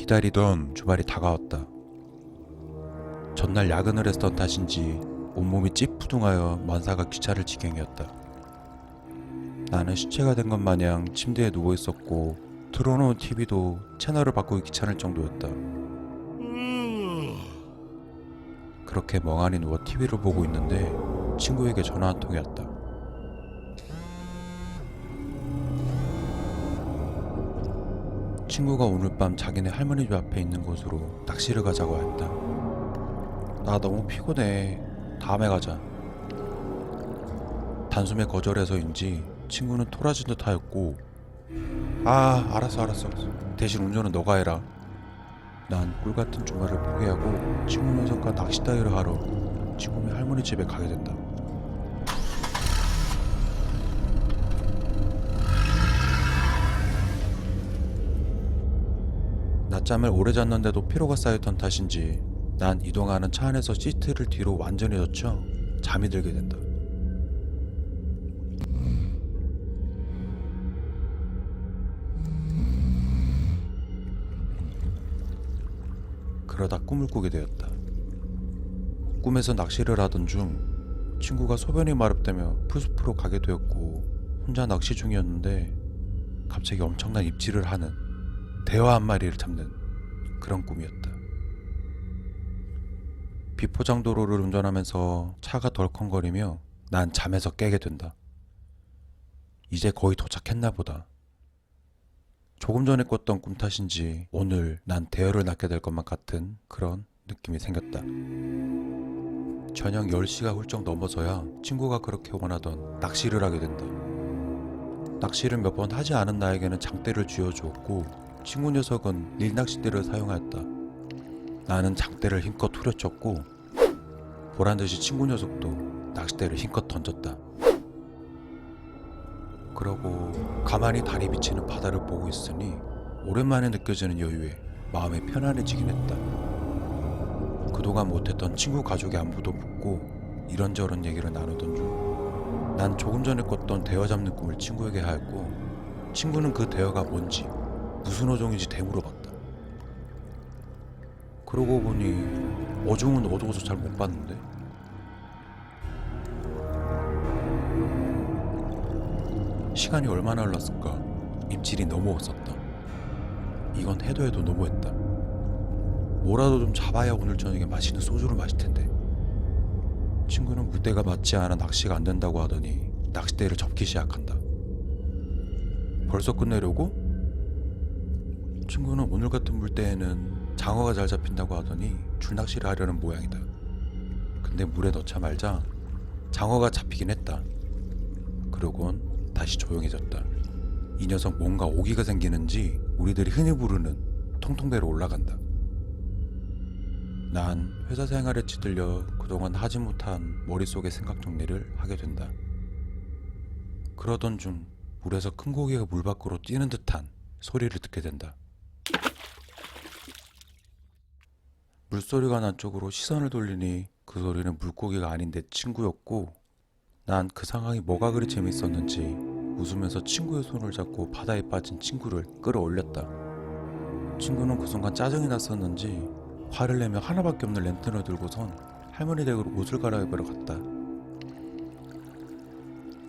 기다리던 주말이 다가왔다. 전날 야근을 했던 탓인지 온몸이 찌푸둥하여 만사가 귀찮을 지경이었다. 나는 시체가 된 것 마냥 침대에 누워있었고 틀어놓은 TV도 채널을 바꾸기 귀찮을 정도였다. 그렇게 멍하니 누워 TV를 보고 있는데 친구에게 전화 한 통이 왔다. 친구가 오늘 밤 자기네 할머니 집 앞에 있는 곳으로 낚시를 가자고 했다. 나 너무 피곤해. 다음에 가자. 단숨에 거절해서인지 친구는 토라진 듯 하였고, 알았어. 대신 운전은 너가 해라. 난 꿀같은 주말을 포기하고 친구 녀석과 낚시 따위를 하러 친구네 할머니 집에 가게 된다. 낮잠을 오래 잤는데도 피로가 쌓였던 탓인지 난 이동하는 차 안에서 시트를 뒤로 완전히 젖혀 잠이 들게 된다. 그러다 꿈을 꾸게 되었다. 꿈에서 낚시를 하던 중 친구가 소변이 마렵다며 풀숲으로 가게 되었고 혼자 낚시 중이었는데 갑자기 엄청난 입질을 하는 대화 한 마리를 잡는 그런 꿈이었다. 비포장도로를 운전하면서 차가 덜컹거리며 난 잠에서 깨게 된다. 이제 거의 도착했나 보다. 조금 전에 꿨던 꿈 탓인지 오늘 난 대여를 낳게 될 것만 같은 그런 느낌이 생겼다. 저녁 10시가 훌쩍 넘어서야 친구가 그렇게 원하던 낚시를 하게 된다. 낚시를 몇 번 하지 않은 나에게는 장대를 쥐어주었고 친구 녀석은 릴낚싯대를 사용하였다. 나는 장대를 힘껏 후려쳤고 보란듯이 친구 녀석도 낚싯대를 힘껏 던졌다. 그러고 가만히 달이 비치는 바다를 보고 있으니 오랜만에 느껴지는 여유에 마음이 편안해지긴 했다. 그동안 못했던 친구 가족의 안부도 묻고 이런저런 얘기를 나누던 중 난 조금 전에 꿨던 대여 잡는 꿈을 친구에게 하였고 친구는 그 대여가 뭔지 무슨 어종인지 되물어봤다. 그러고 보니 어종은 어두워서 잘 못 봤는데 시간이 얼마나 흘렀을까. 입질이 너무었었다. 이건 해도 너무했다. 뭐라도 좀 잡아야 오늘 저녁에 맛있는 소주를 마실 텐데. 친구는 물때가 맞지 않아 낚시가 안 된다고 하더니 낚싯대를 접기 시작한다. 벌써 끝내려고? 친구는 오늘 같은 물때에는 장어가 잘 잡힌다고 하더니 줄낚시를 하려는 모양이다. 근데 물에 넣자 말자 장어가 잡히긴 했다. 그러곤 다시 조용해졌다. 이 녀석 뭔가 오기가 생기는지 우리들이 흔히 부르는 통통배로 올라간다. 난 회사 생활에 찌들려 그동안 하지 못한 머릿속의 생각 정리를 하게 된다. 그러던 중 물에서 큰 고기가 물 밖으로 뛰는 듯한 소리를 듣게 된다. 물소리가 난 쪽으로 시선을 돌리니 그 소리는 물고기가 아닌 내 친구였고 난 그 상황이 뭐가 그리 재밌었는지 웃으면서 친구의 손을 잡고 바다에 빠진 친구를 끌어올렸다. 친구는 그 순간 짜증이 났었는지 화를 내며 하나밖에 없는 랜턴을 들고선 할머니 댁으로 옷을 갈아입으러 갔다.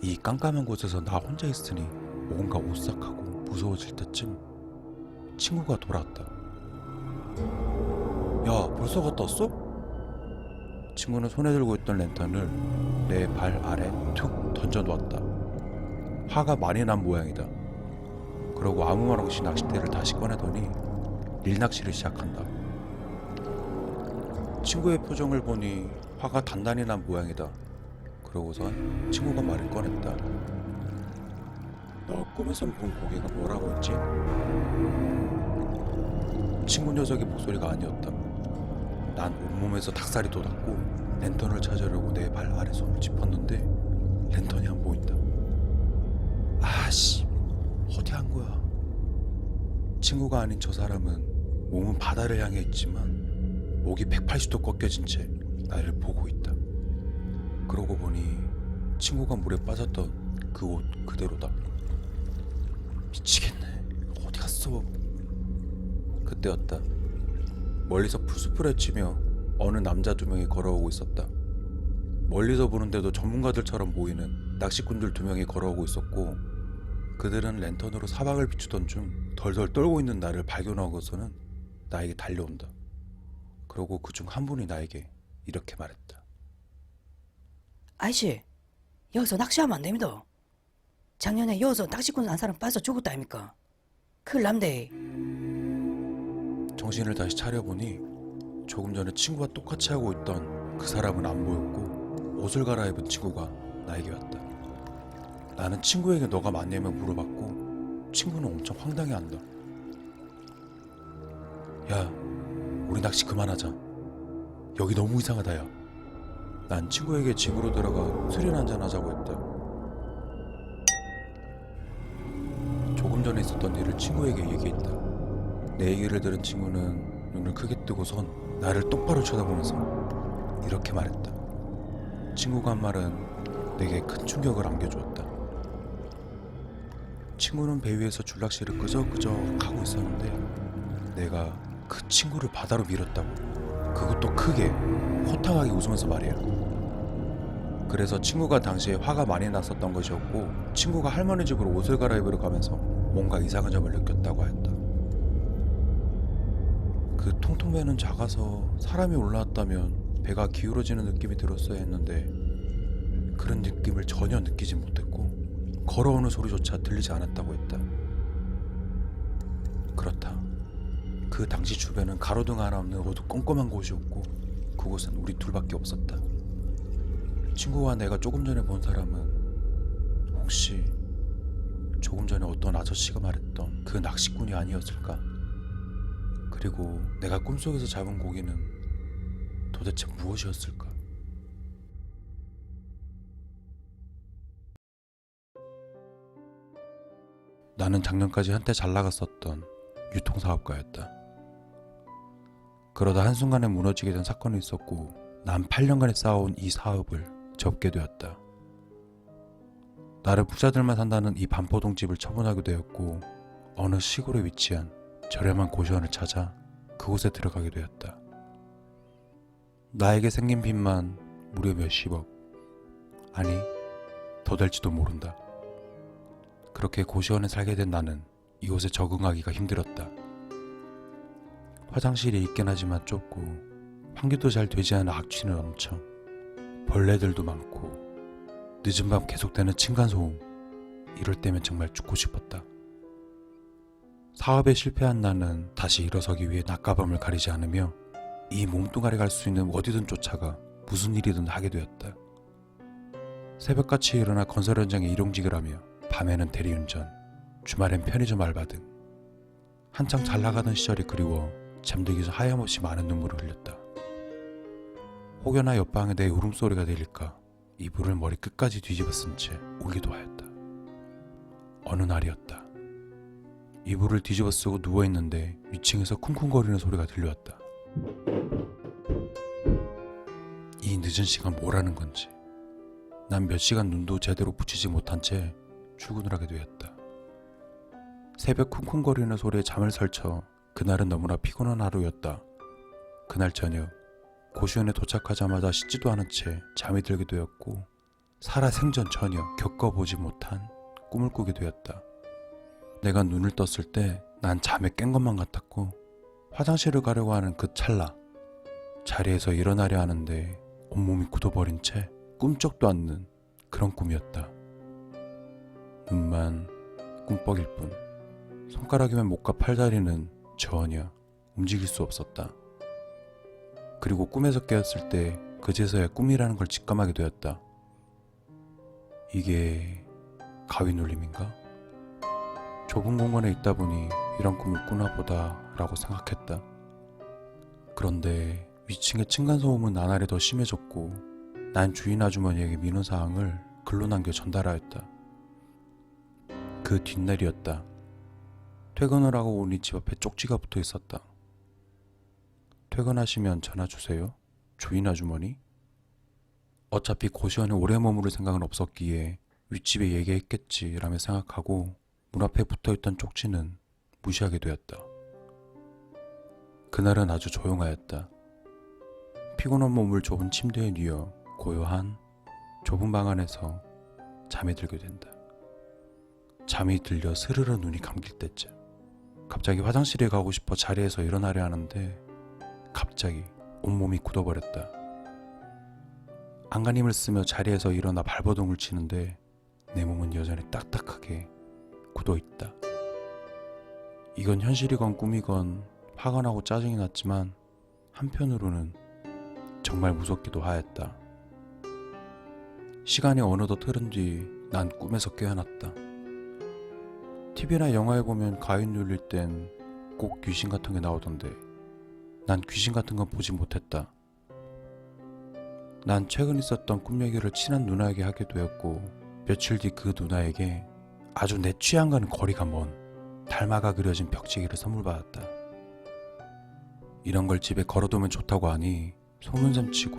이 깜깜한 곳에서 나 혼자 있으니 뭔가 오싹하고 무서워질 때쯤 친구가 돌아왔다. 야, 벌써 갔다 왔어? 친구는 손에 들고 있던 랜턴을 내 발 아래 툭 던져놓았다. 화가 많이 난 모양이다. 그러고 아무 말 없이 낚싯대를 다시 꺼내더니 릴낚시를 시작한다. 친구의 표정을 보니 화가 단단히 난 모양이다. 그러고선 친구가 말을 꺼냈다. 너 꿈에서 본 고개가 뭐라고 했지? 친구 녀석의 목소리가 아니었다. 난 온몸에서 닭살이 돋았고 랜턴을 찾으려고 내 발 아래 손을 짚었는데 랜턴이 안 보인다. 아씨, 어디 간 거야? 친구가 아닌 저 사람은 몸은 바다를 향해 있지만 목이 180도 꺾여진 채 나를 보고 있다. 그러고 보니 친구가 물에 빠졌던 그 옷 그대로다. 미치겠네. 어디 갔어? 그때였다. 멀리서 풀숲을 헤치며 어느 남자 2명이 걸어오고 있었다. 멀리서 보는데도 전문가들처럼 보이는 낚시꾼들 2명이 걸어오고 있었고, 그들은 랜턴으로 사방을 비추던 중 덜덜 떨고 있는 나를 발견하고서는 나에게 달려온다. 그러고 그중 한 분이 나에게 이렇게 말했다. 아이씨, 여기서 낚시하면 안 됩니다. 작년에 여기서 낚시꾼 한 사람 빠져 죽었다 아닙니까? 큰일 남대. 정신을 다시 차려보니 조금 전에 친구와 똑같이 하고 있던 그 사람은 안 보였고, 옷을 갈아입은 친구가 나에게 왔다. 나는 친구에게 너가 맞냐며 물어봤고, 친구는 엄청 황당해한다. 야, 우리 낚시 그만하자. 여기 너무 이상하다. 야, 난 친구에게 집으로 들어가 술이나 한잔 하자고 했다. 조금 전에 있었던 일을 친구에게 얘기했다. 내 얘기를 들은 친구는 눈을 크게 뜨고선 나를 똑바로 쳐다보면서 이렇게 말했다. 친구가 한 말은 내게 큰 충격을 안겨주었다. 친구는 배 위에서 줄낚시를 끄적끄적 하고 있었는데 내가 그 친구를 바다로 밀었다고. 그것도 크게 호탕하게 웃으면서 말이야. 그래서 친구가 당시에 화가 많이 났었던 것이었고, 친구가 할머니 집으로 옷을 갈아입으러 가면서 뭔가 이상한 점을 느꼈다고 하였다. 그 통통배는 작아서 사람이 올라왔다면 배가 기울어지는 느낌이 들었어야 했는데 그런 느낌을 전혀 느끼지 못했고, 걸어오는 소리조차 들리지 않았다고 했다. 그렇다. 그 당시 주변은 가로등 하나 없는 어두컴컴한 곳이었고, 그곳은 우리 둘밖에 없었다. 친구와 내가 조금 전에 본 사람은 혹시 조금 전에 어떤 아저씨가 말했던 그 낚시꾼이 아니었을까? 그리고 내가 꿈속에서 잡은 고기는 도대체 무엇이었을까? 나는 작년까지 한때 잘 나갔었던 유통사업가였다. 그러다 한순간에 무너지게 된 사건이 있었고, 난 8년간에 쌓아온 이 사업을 접게 되었다. 나를 부자들만 산다는 이 반포동집을 처분하게 되었고, 어느 시골에 위치한 저렴한 고시원을 찾아 그곳에 들어가게 되었다. 나에게 생긴 빚만 무려 몇십억, 아니 더 될지도 모른다. 그렇게 고시원에 살게 된 나는 이곳에 적응하기가 힘들었다. 화장실이 있긴 하지만 좁고, 환기도 잘 되지 않은 악취는 넘쳐 벌레들도 많고, 늦은 밤 계속되는 층간소음, 이럴 때면 정말 죽고 싶었다. 사업에 실패한 나는 다시 일어서기 위해 낮과 밤을 가리지 않으며 이 몸뚱아리 갈 수 있는 어디든 쫓아가 무슨 일이든 하게 되었다. 새벽같이 일어나 건설 현장에 일용직을 하며 밤에는 대리운전, 주말엔 편의점 알바 등 한창 잘 나가던 시절이 그리워 잠들기 전 하염없이 많은 눈물을 흘렸다. 혹여나 옆방에 내 울음소리가 들릴까 이불을 머리 끝까지 뒤집어 쓴 채 울기도 하였다. 어느 날이었다. 이불을 뒤집어 쓰고 누워있는데 위층에서 쿵쿵거리는 소리가 들려왔다. 이 늦은 시간 뭐라는 건지 난 몇 시간 눈도 제대로 붙이지 못한 채 출근을 하게 되었다. 새벽 쿵쿵거리는 소리에 잠을 설쳐 그날은 너무나 피곤한 하루였다. 그날 저녁 고시원에 도착하자마자 씻지도 않은 채 잠이 들게 되었고, 살아생전 전혀 겪어보지 못한 꿈을 꾸게 되었다. 내가 눈을 떴을 때 난 잠에 깬 것만 같았고, 화장실을 가려고 하는 그 찰나 자리에서 일어나려 하는데 온몸이 굳어버린 채 꿈쩍도 않는 그런 꿈이었다. 눈만 꿈뻑일 뿐 손가락이면 목과 팔다리는 전혀 움직일 수 없었다. 그리고 꿈에서 깨었을 때 그제서야 꿈이라는 걸 직감하게 되었다. 이게 가위 눌림인가? 좁은 공간에 있다 보니 이런 꿈을 꾸나 보다 라고 생각했다. 그런데 위층의 층간소음은 나날이 더 심해졌고, 난 주인 아주머니에게 민원사항을 글로 남겨 전달하였다. 그 뒷날이었다. 퇴근을 하고 오니 집 앞에 쪽지가 붙어 있었다. 퇴근하시면 전화 주세요. 주인 아주머니. 어차피 고시원에 오래 머무를 생각은 없었기에 윗집에 얘기했겠지 라며 생각하고 문 앞에 붙어있던 쪽지는 무시하게 되었다. 그날은 아주 조용하였다. 피곤한 몸을 좁은 침대에 뉘어 고요한 좁은 방 안에서 잠이 들게 된다. 잠이 들려 스르르 눈이 감길 때쯤 갑자기 화장실에 가고 싶어 자리에서 일어나려 하는데 갑자기 온몸이 굳어버렸다. 안간힘을 쓰며 자리에서 일어나 발버둥을 치는데 내 몸은 여전히 딱딱하게 굳어있다. 이건 현실이건 꿈이건 화가 나고 짜증이 났지만 한편으로는 정말 무섭기도 하였다. 시간이 어느덧 흐른 뒤 난 꿈에서 깨어났다. TV나 영화에 보면 가위 눌릴 땐 꼭 귀신 같은 게 나오던데 난 귀신 같은 건 보지 못했다. 난 최근 있었던 꿈 얘기를 친한 누나에게 하게 되었고 며칠 뒤 그 누나에게 아주 내 취향과는 거리가 먼 달마가 그려진 벽지기를 선물 받았다. 이런 걸 집에 걸어두면 좋다고 하니 소문삼 치고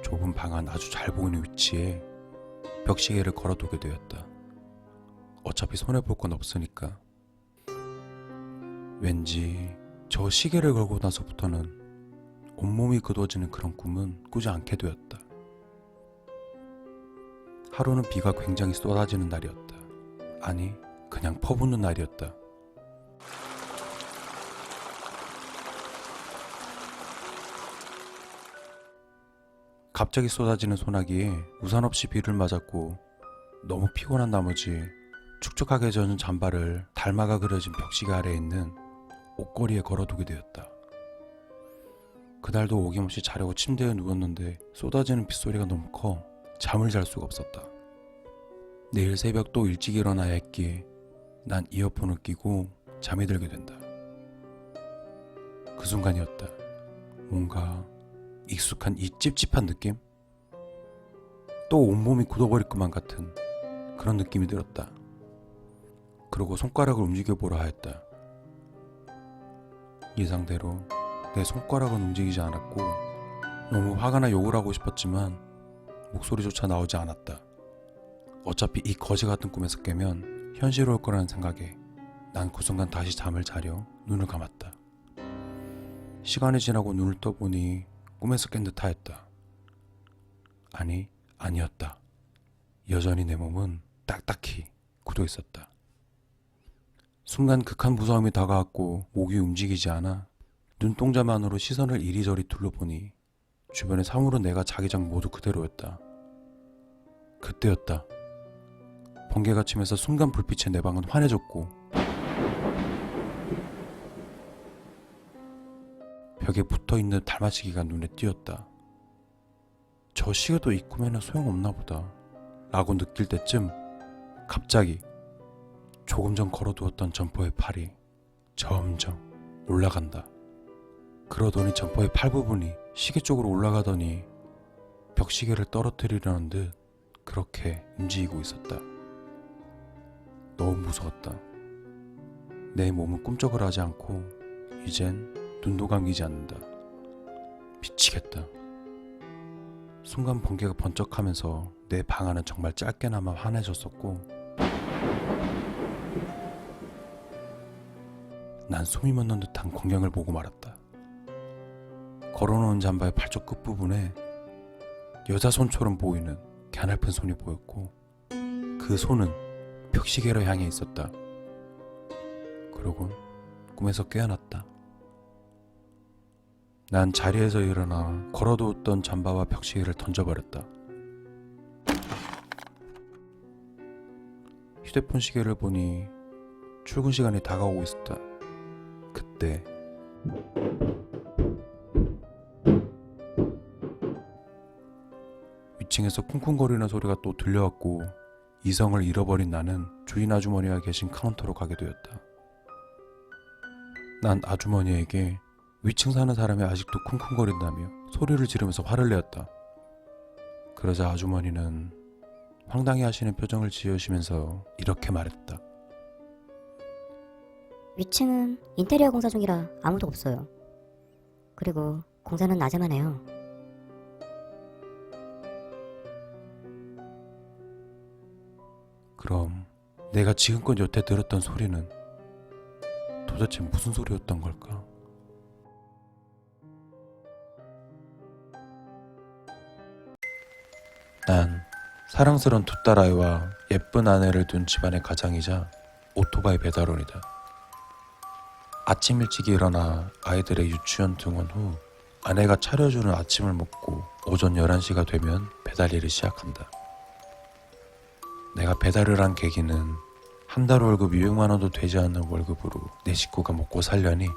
좁은 방 안 아주 잘 보이는 위치에 벽시계를 걸어두게 되었다. 어차피 손해볼 건 없으니까. 왠지 저 시계를 걸고 나서부터는 온몸이 굳어지는 그런 꿈은 꾸지 않게 되었다. 하루는 비가 굉장히 쏟아지는 날이었다. 아니, 그냥 퍼붓는 날이었다. 갑자기 쏟아지는 소나기에 우산 없이 비를 맞았고 너무 피곤한 나머지 축축하게 젖은 잠바를 달마가 그려진 벽시계 아래에 있는 옷걸이에 걸어두게 되었다. 그날도 어김없이 자려고 침대에 누웠는데 쏟아지는 빗소리가 너무 커 잠을 잘 수가 없었다. 내일 새벽 또 일찍 일어나야 했기에 난 이어폰을 끼고 잠이 들게 된다. 그 순간이었다. 뭔가 익숙한 이 찝찝한 느낌? 또 온몸이 굳어버릴 것만 같은 그런 느낌이 들었다. 그러고 손가락을 움직여보라 하였다. 예상대로 내 손가락은 움직이지 않았고 너무 화가 나 욕을 하고 싶었지만 목소리조차 나오지 않았다. 어차피 이 거지 같은 꿈에서 깨면 현실 올 거라는 생각에 난 그 순간 다시 잠을 자려 눈을 감았다. 시간이 지나고 눈을 떠보니 꿈에서 깬 듯 하였다. 아니, 아니었다. 여전히 내 몸은 딱딱히 굳어 있었다. 순간 극한 무서움이 다가왔고 목이 움직이지 않아 눈동자만으로 시선을 이리저리 둘러보니 주변에 사물은 내가 자기장 모두 그대로였다. 그때였다. 번개가 치면서 순간 불빛에 내 방은 환해졌고 벽에 붙어있는 달마시기가 눈에 띄었다. 저 시계도 이 꿈에는 소용없나 보다 라고 느낄 때쯤 갑자기 조금 전 걸어두었던 점퍼의 팔이 점점 올라간다. 그러더니 점퍼의 팔 부분이 시계 쪽으로 올라가더니 벽시계를 떨어뜨리려는 듯 그렇게 움직이고 있었다. 너무 무서웠다. 내 몸은 꿈쩍을 하지 않고 이젠 눈도 감기지 않는다. 미치겠다. 순간 번개가 번쩍하면서 내 방 안은 정말 짧게나마 환해졌었고 난 숨이 멎는 듯한 광경을 보고 말았다. 걸어놓은 잠바의 팔쪽 끝부분에 여자 손처럼 보이는 갸냘픈 손이 보였고 그 손은 벽시계로 향해 있었다. 그러곤 꿈에서 깨어났다. 난 자리에서 일어나 걸어두었던 잠바와 벽시계를 던져버렸다. 휴대폰 시계를 보니 출근 시간이 다가오고 있었다. 그때 위층에서 쿵쿵거리는 소리가 또 들려왔고 이성을 잃어버린 나는 주인 아주머니가 계신 카운터로 가게 되었다. 난 아주머니에게 위층 사는 사람이 아직도 쿵쿵거린다며 소리를 지르면서 화를 내었다. 그러자 아주머니는 황당해 하시는 표정을 지으시면서 이렇게 말했다. 위층은 인테리어 공사 중이라 아무도 없어요. 그리고 공사는 낮에만 해요. 그럼 내가 지금껏 여태 들었던 소리는 도대체 무슨 소리였던 걸까? 난 사랑스러운 두 딸아이와 예쁜 아내를 둔 집안의 가장이자 오토바이 배달원이다. 아침 일찍 일어나 아이들의 유치원 등원 후 아내가 차려주는 아침을 먹고 오전 11시가 되면 배달 일을 시작한다. 내가 배달을 한 계기는 한 달 월급 200만 원도 되지 않는 월급으로 내 식구가 먹고 살려니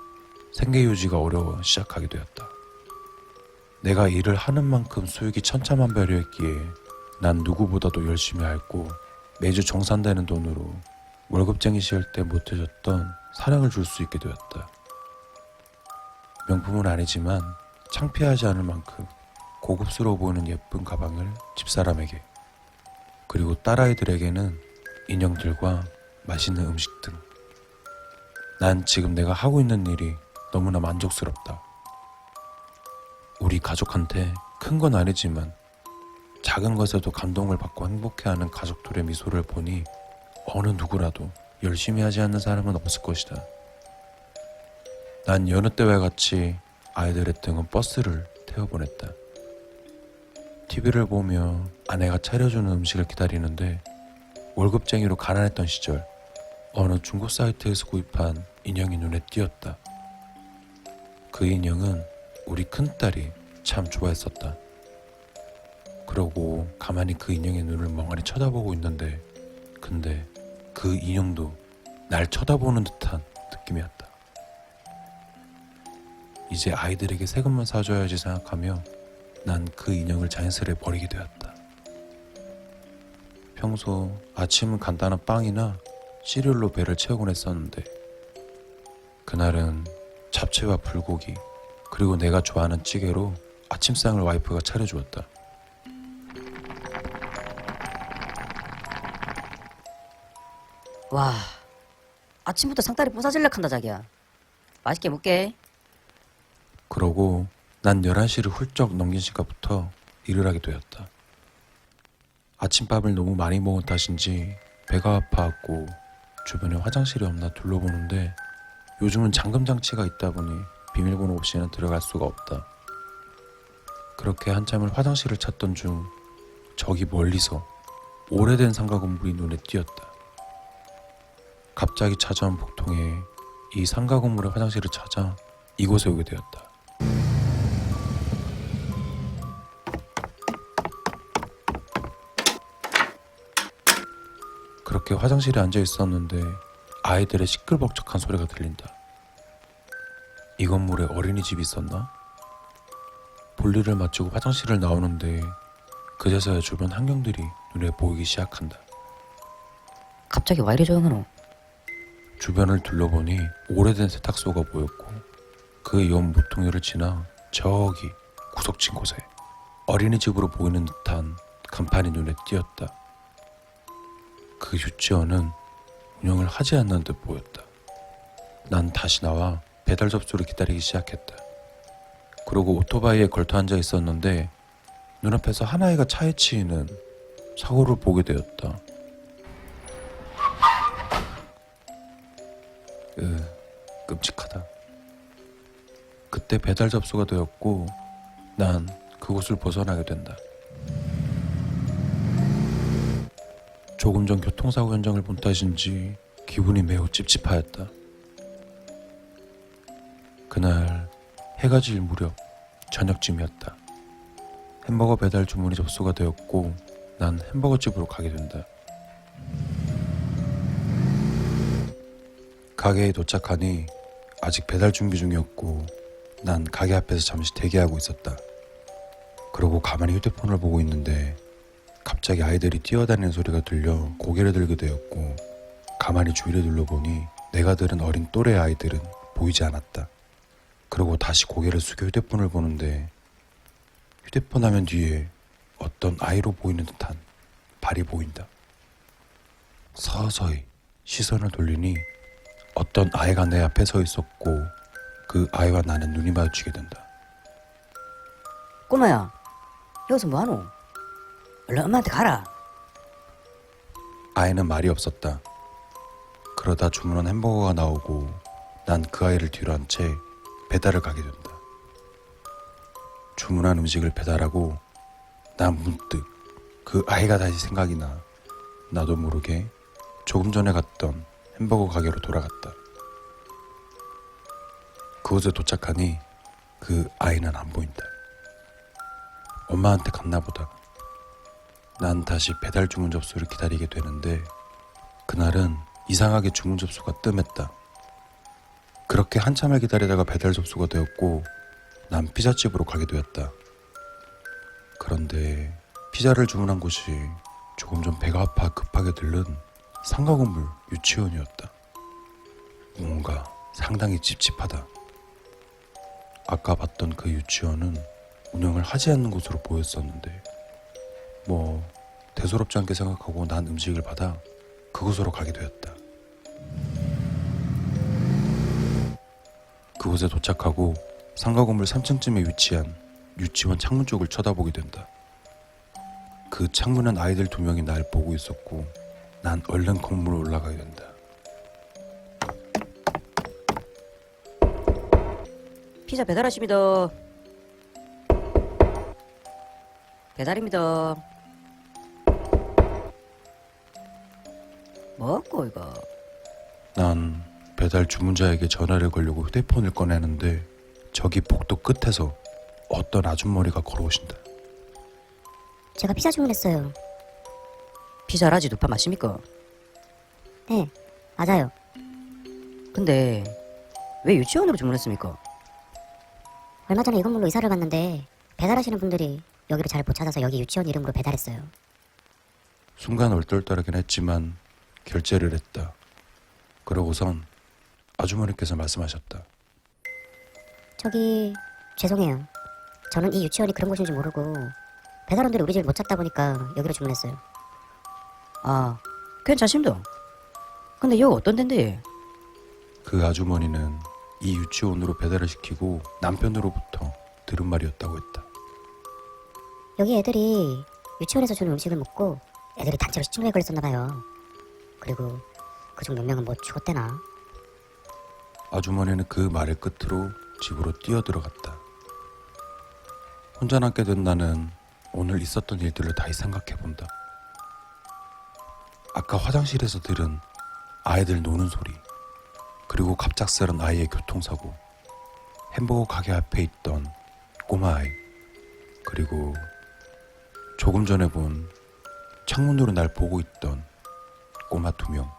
생계 유지가 어려워 시작하게 되었다. 내가 일을 하는 만큼 수익이 천차만별이었기에 난 누구보다도 열심히 알고 매주 정산되는 돈으로 월급쟁이 시절 때 못해줬던 사랑을 줄 수 있게 되었다. 명품은 아니지만 창피하지 않을 만큼 고급스러워 보이는 예쁜 가방을 집사람에게, 그리고 딸아이들에게는 인형들과 맛있는 음식 등. 난 지금 내가 하고 있는 일이 너무나 만족스럽다. 우리 가족한테 큰 건 아니지만 작은 것에도 감동을 받고 행복해하는 가족들의 미소를 보니 어느 누구라도 열심히 하지 않는 사람은 없을 것이다. 난 여느 때와 같이 아이들의 등은 버스를 태워보냈다. TV를 보며 아내가 차려주는 음식을 기다리는데 월급쟁이로 가난했던 시절 어느 중고 사이트에서 구입한 인형이 눈에 띄었다. 그 인형은 우리 큰딸이 참 좋아했었다. 그러고 가만히 그 인형의 눈을 멍하니 쳐다보고 있는데, 근데 그 인형도 날 쳐다보는 듯한 느낌이었다. 이제 아이들에게 새 것만 사줘야지 생각하며 난 그 인형을 자연스레 버리게 되었다. 평소 아침은 간단한 빵이나 시리얼로 배를 채우곤 했었는데 그날은 잡채와 불고기 그리고 내가 좋아하는 찌개로 아침상을 와이프가 차려주었다. 와, 아침부터 상다리 부사질락 한다 자기야. 맛있게 먹게. 그러고 난 11시를 훌쩍 넘긴 시각부터 일을 하게 되었다. 아침밥을 너무 많이 먹은 탓인지 배가 아파왔고 주변에 화장실이 없나 둘러보는데 요즘은 잠금장치가 있다 보니 비밀번호 없이는 들어갈 수가 없다. 그렇게 한참을 화장실을 찾던 중 저기 멀리서 오래된 상가 건물이 눈에 띄었다. 갑자기 찾아온 복통에 이 상가 건물의 화장실을 찾아 이곳에 오게 되었다. 그렇게 화장실에 앉아 있었는데 아이들의 시끌벅적한 소리가 들린다. 이 건물에 어린이집이 있었나? 볼일을 마치고 화장실을 나오는데 그제서야 주변 환경들이 눈에 보이기 시작한다. 갑자기 와 이리 조용하노? 주변을 둘러보니 오래된 세탁소가 보였고 그 옆 모퉁이를 지나 저기 구석진 곳에 어린이집으로 보이는 듯한 간판이 눈에 띄었다. 그 유치원은 운영을 하지 않는 듯 보였다. 난 다시 나와 배달 접수를 기다리기 시작했다. 그러고 오토바이에 걸터 앉아 있었는데 눈앞에서 한 아이가 차에 치이는 사고를 보게 되었다. 끔찍하다. 그때 배달 접수가 되었고 난 그곳을 벗어나게 된다. 조금 전 교통사고 현장을 본 탓인지 기분이 매우 찝찝하였다. 그날 해가 질 무렵 저녁쯤이었다. 햄버거 배달 주문이 접수가 되었고 난 햄버거집으로 가게 된다. 가게에 도착하니 아직 배달 준비 중이었고 난 가게 앞에서 잠시 대기하고 있었다. 그러고 가만히 휴대폰을 보고 있는데 갑자기 아이들이 뛰어다니는 소리가 들려 고개를 들게 되었고 가만히 주위를 둘러보니 내가 들은 어린 또래 아이들은 보이지 않았다. 그러고 다시 고개를 숙여 휴대폰을 보는데 휴대폰 화면 뒤에 어떤 아이로 보이는 듯한 발이 보인다. 서서히 시선을 돌리니 어떤 아이가 내 앞에 서 있었고 그 아이와 나는 눈이 마주치게 된다. 꼬마야, 여기서 뭐하노? 얼른 엄마한테 가라. 아이는 말이 없었다. 그러다 주문한 햄버거가 나오고 난 그 아이를 뒤로 한 채 배달을 가게 된다. 주문한 음식을 배달하고 난 문득 그 아이가 다시 생각이 나. 나도 모르게 조금 전에 갔던 햄버거 가게로 돌아갔다. 그곳에 도착하니 그 아이는 안 보인다. 엄마한테 갔나 보다. 난 다시 배달 주문 접수를 기다리게 되는데 그날은 이상하게 주문 접수가 뜸했다. 그렇게 한참을 기다리다가 배달 접수가 되었고 난 피자집으로 가게 되었다. 그런데 피자를 주문한 곳이 조금 전 배가 아파 급하게 들른 상가 건물 유치원이었다. 뭔가 상당히 찝찝하다. 아까 봤던 그 유치원은 운영을 하지 않는 곳으로 보였었는데 뭐 대수롭지 않게 생각하고 난 음식을 받아 그곳으로 가게 되었다. 그곳에 도착하고 상가 건물 3층쯤에 위치한 유치원 창문 쪽을 쳐다보게 된다. 그 창문은 아이들 2명이 날 보고 있었고 난 얼른 건물로 올라가게 된다. 피자 배달하십니다. 배달입니다. 뭐고 이거? 난 배달 주문자에게 전화를 걸려고 휴대폰을 꺼내는데 저기 복도 끝에서 어떤 아줌머니가 걸어오신다. 제가 피자 주문했어요. 피자 라지 2판 맞습니까? 네, 맞아요. 근데 왜 유치원으로 주문했습니까? 얼마 전에 이 건물로 이사를 갔는데 배달하시는 분들이 여기를 잘 못 찾아서 여기 유치원 이름으로 배달했어요. 순간 얼떨떨하긴 했지만 결제를 했다. 그러고선 아주머니께서 말씀하셨다. 저기 죄송해요. 저는 이 유치원이 그런 곳인지 모르고 배달원들이 우리 집을 못 찾다 보니까 여기로 주문했어요. 아, 괜찮습니다. 근데 여기 어떤 데인데? 그 아주머니는 이 유치원으로 배달을 시키고 남편으로부터 들은 말이었다고 했다. 여기 애들이 유치원에서 주는 음식을 먹고 애들이 단체로 식중독에 걸렸었나 봐요. 그리고 그중 몇 명은 뭐 죽었대나. 아주머니는 그 말을 끝으로 집으로 뛰어들어갔다. 혼자 남게 된 나는 오늘 있었던 일들을 다시 생각해본다. 아까 화장실에서 들은 아이들 노는 소리, 그리고 갑작스런 아이의 교통사고, 햄버거 가게 앞에 있던 꼬마 아이, 그리고 조금 전에 본 창문으로 날 보고 있던 꼬마 2명.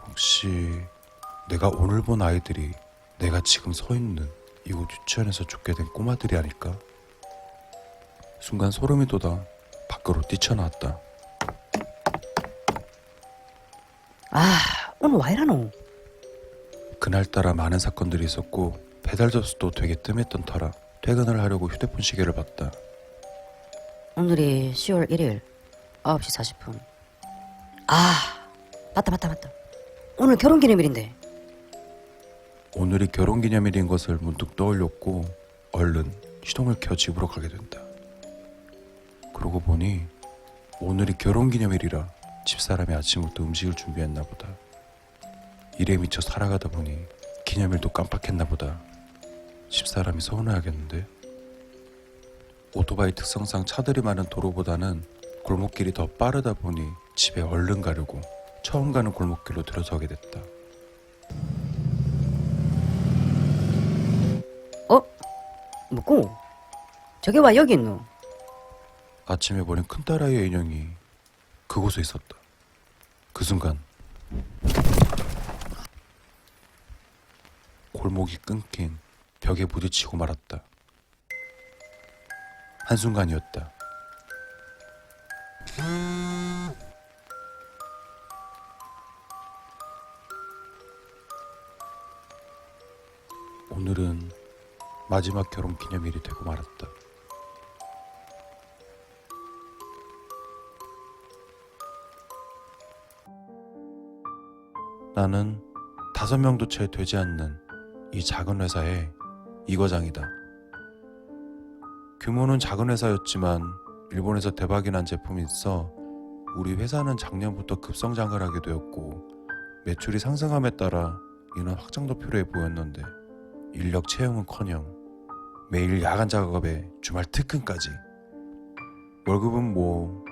혹시 내가 오늘 본 아이들이 내가 지금 서 있는 이곳 유치원에서 죽게 된 꼬마들이 아닐까? 순간 소름이 돋아 밖으로 뛰쳐나왔다. 아, 오늘 와 이라노? 그날따라 많은 사건들이 있었고 배달 접수도 되게 뜸했던 터라 퇴근을 하려고 휴대폰 시계를 봤다. 오늘이 10월 1일 9시 40분. 아, 맞다. 오늘 결혼기념일인데. 오늘이 결혼기념일인 것을 문득 떠올렸고 얼른 시동을 켜 집으로 가게 된다. 그러고 보니 오늘이 결혼기념일이라 집사람이 아침부터 음식을 준비했나 보다. 일에 미쳐 살아가다 보니 기념일도 깜빡했나 보다. 집사람이 서운해하겠는데? 오토바이 특성상 차들이 많은 도로보다는 골목길이 더 빠르다 보니 집에 얼른 가려고 처음 가는 골목길로 들어서게 됐다. 뭐고? 저게 와 여기 있노? 아침에 버린 큰딸아이의 인형이 그곳에 있었다. 그 순간 골목이 끊긴 벽에 부딪히고 말았다. 한순간이었다. 오늘은 마지막 결혼 기념일이 되고 말았다. 나는 5명도 채 되지 않는 이 작은 회사의 이과장이다. 규모는 작은 회사였지만 일본에서 대박이 난 제품이 있어 우리 회사는 작년부터 급성장을 하게 되었고 매출이 상승함에 따라 인원 확장도 필요해 보였는데 인력 채용은커녕 매일 야간 작업에 주말 특근까지 월급은 뭐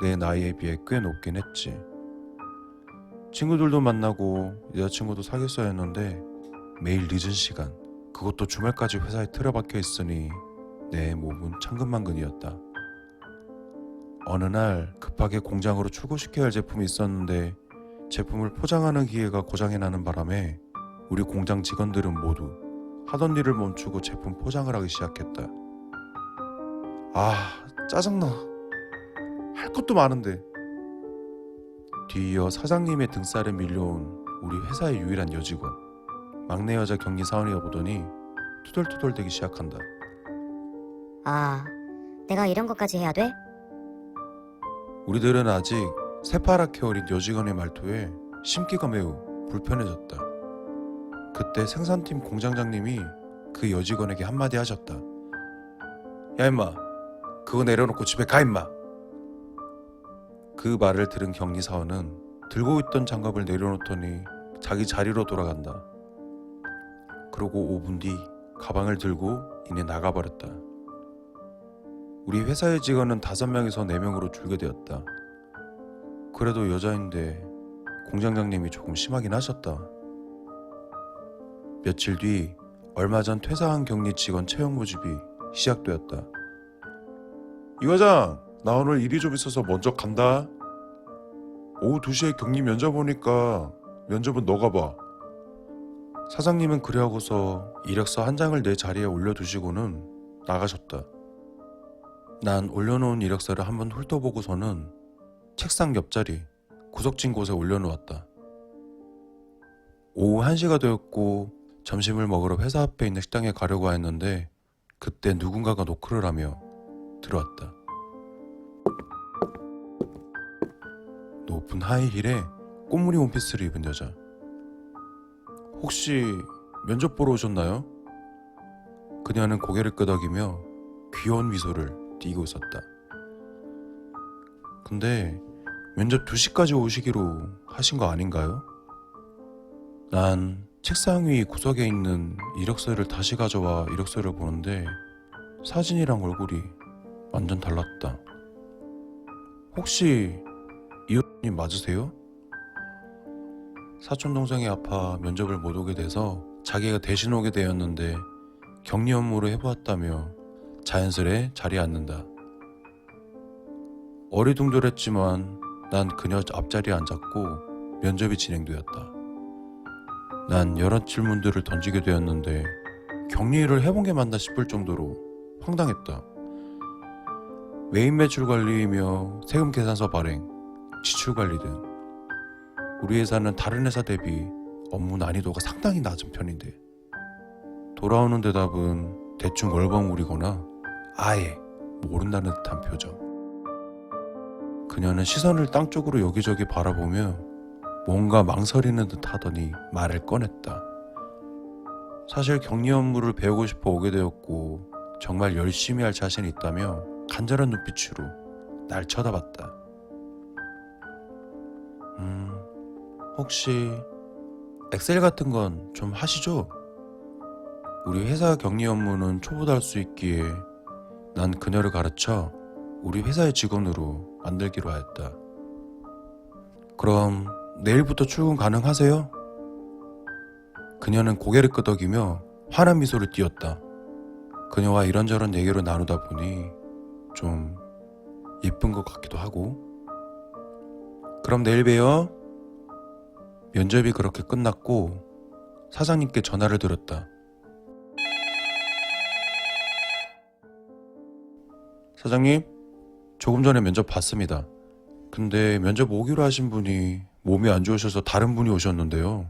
내 나이에 비해 꽤 높긴 했지. 친구들도 만나고 여자친구도 사귀었어야 했는데 매일 늦은 시간, 그것도 주말까지 회사에 틀어박혀 있으니 내 몸은 천근만근이었다. 어느 날 급하게 공장으로 출고시켜야 할 제품이 있었는데 제품을 포장하는 기계가 고장이 나는 바람에 우리 공장 직원들은 모두 하던 일을 멈추고 제품 포장을 하기 시작했다. 짜증나. 할 것도 많은데. 뒤이어 사장님의 등살에 밀려온 우리 회사의 유일한 여직원, 막내 여자 격리 사원이라 보더니 투덜투덜대기 시작한다. 내가 이런 것까지 해야 돼? 우리들은 아직 새파랗게 어린 여직원의 말투에 심기가 매우 불편해졌다. 그때 생산팀 공장장님이 그 여직원에게 한마디 하셨다. 야 임마, 그거 내려놓고 집에 가 임마. 그 말을 들은 격리사원은 들고 있던 장갑을 내려놓더니 자기 자리로 돌아간다. 그러고 5분 뒤 가방을 들고 이내 나가버렸다. 우리 회사의 직원은 5명에서 4명으로 줄게 되었다. 그래도 여자인데 공장장님이 조금 심하긴 하셨다. 며칠 뒤 얼마 전 퇴사한 격리 직원 채용 모집이 시작되었다. 이 과장, 나 오늘 일이 좀 있어서 먼저 간다. 오후 2시에 격리 면접 오니까 면접은 너가 봐. 사장님은 그래하고서 이력서 한 장을 내 자리에 올려두시고는 나가셨다. 난 올려놓은 이력서를 한번 훑어보고서는 책상 옆자리 구석진 곳에 올려놓았다. 오후 1시가 되었고 점심을 먹으러 회사 앞에 있는 식당에 가려고 했는데 그때 누군가가 노크를 하며 들어왔다. 높은 하이힐에 꽃무늬 원피스를 입은 여자. 혹시 면접 보러 오셨나요? 그녀는 고개를 끄덕이며 귀여운 미소를 띠고 있었다. 근데 면접 2시까지 오시기로 하신 거 아닌가요? 난 책상 위 구석에 있는 이력서를 다시 가져와 이력서를 보는데 사진이랑 얼굴이 완전 달랐다. 혹시 이호님 맞으세요? 사촌 동생이 아파 면접을 못 오게 돼서 자기가 대신 오게 되었는데 격리 업무를 해보았다며 자연스레 자리에 앉는다. 어리둥절했지만 난 그녀 앞자리에 앉았고 면접이 진행되었다. 난 여러 질문들을 던지게 되었는데 격리를 해본 게 맞나 싶을 정도로 황당했다. 메인 매출 관리이며 세금 계산서 발행, 지출 관리 등 우리 회사는 다른 회사 대비 업무 난이도가 상당히 낮은 편인데 돌아오는 대답은 대충 얼버무리거나 아예 모른다는 듯한 표정. 그녀는 시선을 땅 쪽으로 여기저기 바라보며 뭔가 망설이는 듯 하더니 말을 꺼냈다. 사실 격리 업무를 배우고 싶어 오게 되었고 정말 열심히 할 자신이 있다며 간절한 눈빛으로 날 쳐다봤다. 혹시 엑셀 같은 건 좀 하시죠? 우리 회사 격리 업무는 초보다 할 수 있기에 난 그녀를 가르쳐 우리 회사의 직원으로 만들기로 하였다. 그럼 내일부터 출근 가능하세요? 그녀는 고개를 끄덕이며 환한 미소를 띄었다. 그녀와 이런저런 얘기를 나누다 보니 좀 예쁜 것 같기도 하고. 그럼 내일 봬요. 면접이 그렇게 끝났고 사장님께 전화를 드렸다. 사장님, 조금 전에 면접 봤습니다. 근데 면접 오기로 하신 분이 몸이 안 좋으셔서 다른 분이 오셨는데요.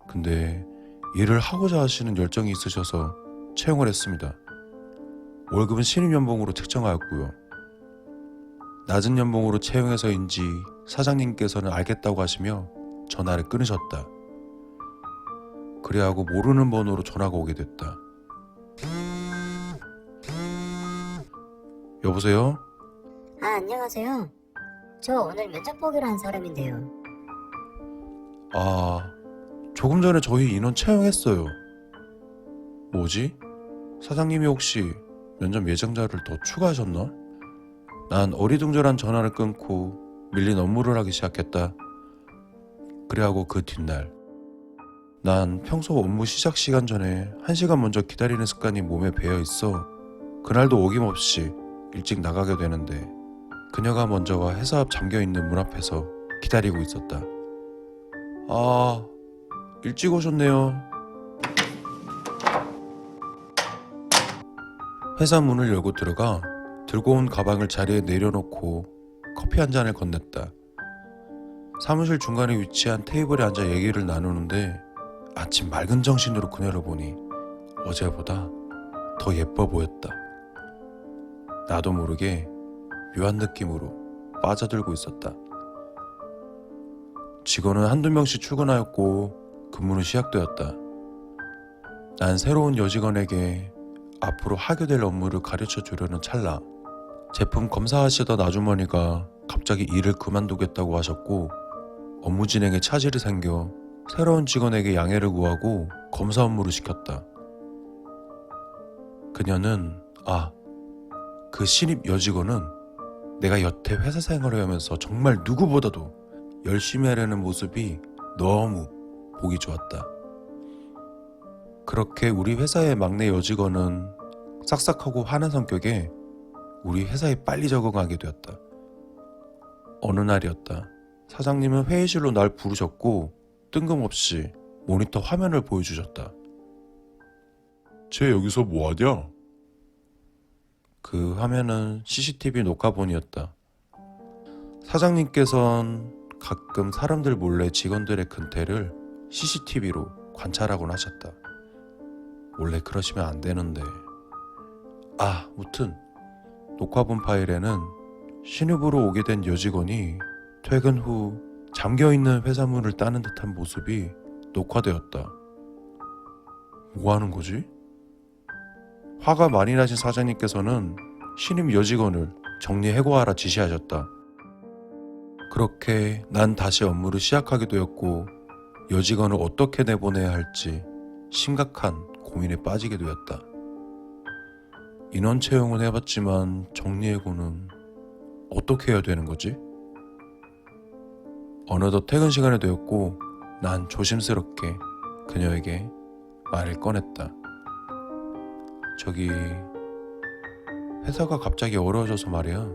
근데 일을 하고자 하시는 열정이 있으셔서 채용을 했습니다. 월급은 신입 연봉으로 책정하였고요. 낮은 연봉으로 채용해서인지 사장님께서는 알겠다고 하시며 전화를 끊으셨다. 그래하고 모르는 번호로 전화가 오게 됐다. 여보세요? 안녕하세요. 저 오늘 면접 보기로 한 사람인데요. 조금 전에 저희 인원 채용했어요. 뭐지? 사장님이 혹시 면접 예정자를 더 추가하셨나? 난 어리둥절한 전화를 끊고 밀린 업무를 하기 시작했다. 그래하고 그 뒷날, 난 평소 업무 시작 시간 전에 1시간 먼저 기다리는 습관이 몸에 배어 있어 그날도 어김없이 일찍 나가게 되는데, 그녀가 먼저 와 회사 앞 잠겨있는 문 앞에서 기다리고 있었다. 아, 일찍 오셨네요. 회사 문을 열고 들어가 들고 온 가방을 자리에 내려놓고 커피 한 잔을 건넸다. 사무실 중간에 위치한 테이블에 앉아 얘기를 나누는데, 아침 맑은 정신으로 그녀를 보니 어제보다 더 예뻐 보였다. 나도 모르게 묘한 느낌으로 빠져들고 있었다. 직원은 한두 명씩 출근하였고 근무는 시작되었다. 난 새로운 여직원에게 앞으로 하게 될 업무를 가르쳐 주려는 찰나, 제품 검사하시던 아주머니가 갑자기 일을 그만두겠다고 하셨고, 업무 진행에 차질이 생겨 새로운 직원에게 양해를 구하고 검사 업무를 시켰다. 그녀는, 그 신입 여직원은 내가 여태 회사 생활을 하면서 정말 누구보다도 열심히 하려는 모습이 너무 보기 좋았다. 그렇게 우리 회사의 막내 여직원은 싹싹하고 하는 성격에 우리 회사에 빨리 적응하게 되었다. 어느 날이었다. 사장님은 회의실로 날 부르셨고 뜬금없이 모니터 화면을 보여주셨다. 쟤 여기서 뭐하냐? 그 화면은 CCTV 녹화본이었다. 사장님께선 가끔 사람들 몰래 직원들의 근태를 CCTV로 관찰하곤 하셨다. 원래 그러시면 안 되는데. 무튼 녹화본 파일에는 신입으로 오게 된 여직원이 퇴근 후 잠겨있는 회사 문을 따는 듯한 모습이 녹화되었다. 뭐 하는 거지? 화가 많이 나신 사장님께서는 신입 여직원을 정리해고하라 지시하셨다. 그렇게 난 다시 업무를 시작하게 되었고, 여직원을 어떻게 내보내야 할지 심각한 고민에 빠지게 되었다. 인원 채용은 해봤지만 정리해고는 어떻게 해야 되는 거지? 어느덧 퇴근 시간이 되었고, 난 조심스럽게 그녀에게 말을 꺼냈다. 저기, 회사가 갑자기 어려워져서 말이야.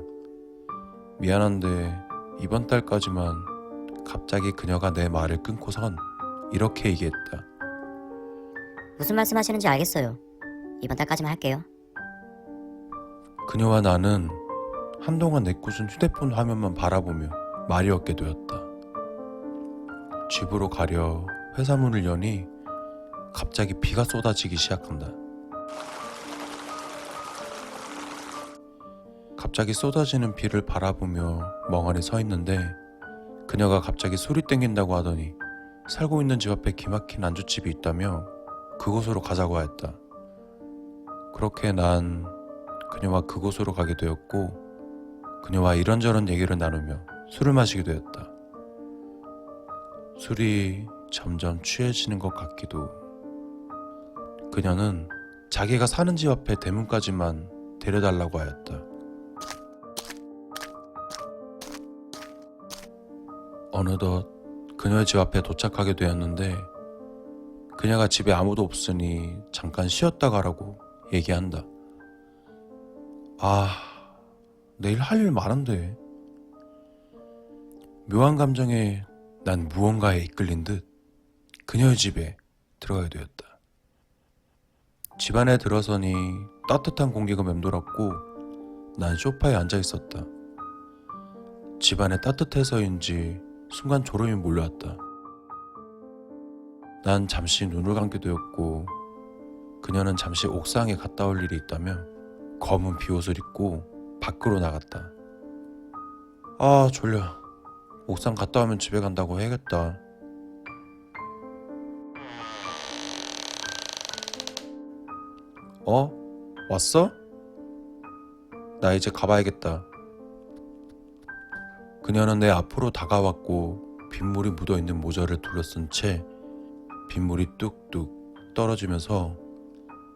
미안한데 이번 달까지만. 갑자기 그녀가 내 말을 끊고선 이렇게 얘기했다. 무슨 말씀하시는지 알겠어요. 이번 달까지만 할게요. 그녀와 나는 한동안 내꽂은 휴대폰 화면만 바라보며 말이 없게 되었다. 집으로 가려 회사 문을 여니 갑자기 비가 쏟아지기 시작한다. 갑자기 쏟아지는 비를 바라보며 멍하니 서 있는데, 그녀가 갑자기 술이 땡긴다고 하더니 살고 있는 집 앞에 기막힌 안주집이 있다며 그곳으로 가자고 하였다. 그렇게 난 그녀와 그곳으로 가게 되었고, 그녀와 이런저런 얘기를 나누며 술을 마시게 되었다. 술이 점점 취해지는 것 같기도. 그녀는 자기가 사는 집 앞에 대문까지만 데려달라고 하였다. 어느덧 그녀의 집 앞에 도착하게 되었는데, 그녀가 집에 아무도 없으니 잠깐 쉬었다 가라고 얘기한다. 내일 할 일 많은데. 묘한 감정에 난 무언가에 이끌린 듯 그녀의 집에 들어가게 되었다. 집 안에 들어서니 따뜻한 공기가 맴돌았고, 난 소파에 앉아 있었다. 집 안에 따뜻해서인지 순간 졸음이 몰려왔다. 난 잠시 눈을 감게 되었고, 그녀는 잠시 옥상에 갔다 올 일이 있다며 검은 비옷을 입고 밖으로 나갔다. 졸려. 옥상 갔다 오면 집에 간다고 해야겠다. 왔어? 나 이제 가봐야겠다. 그녀는 내 앞으로 다가왔고, 빗물이 묻어있는 모자를 둘러쓴 채 빗물이 뚝뚝 떨어지면서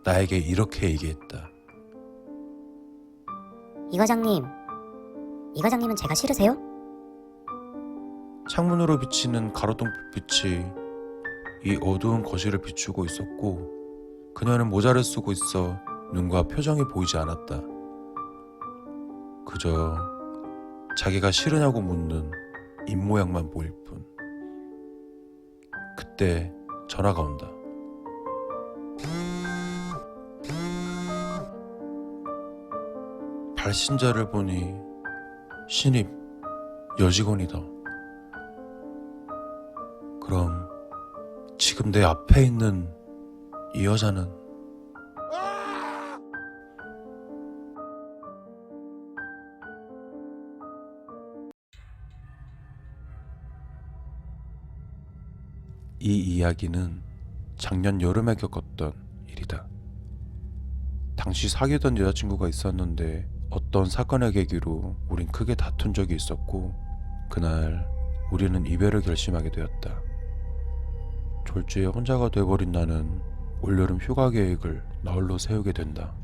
나에게 이렇게 얘기했다. 이 과장님, 이 과장님은 제가 싫으세요? 창문으로 비치는 가로등 불빛이 이 어두운 거실을 비추고 있었고 그녀는 모자를 쓰고 있어 눈과 표정이 보이지 않았다. 그저 자기가 싫으냐고 묻는 입모양만 보일 뿐. 그때 전화가 온다. 발신자를 보니 신입 여직원이다. 그럼 지금 내 앞에 있는 이 여자는 이 이야기는 작년 여름에 겪었던 일이다. 당시 사귀던 여자친구가 있었는데 어떤 사건의 계기로 우린 크게 다툰 적이 있었고 그날 우리는 이별을 결심하게 되었다. 졸지에 혼자가 돼버린 나는 올여름 휴가 계획을 나홀로 세우게 된다.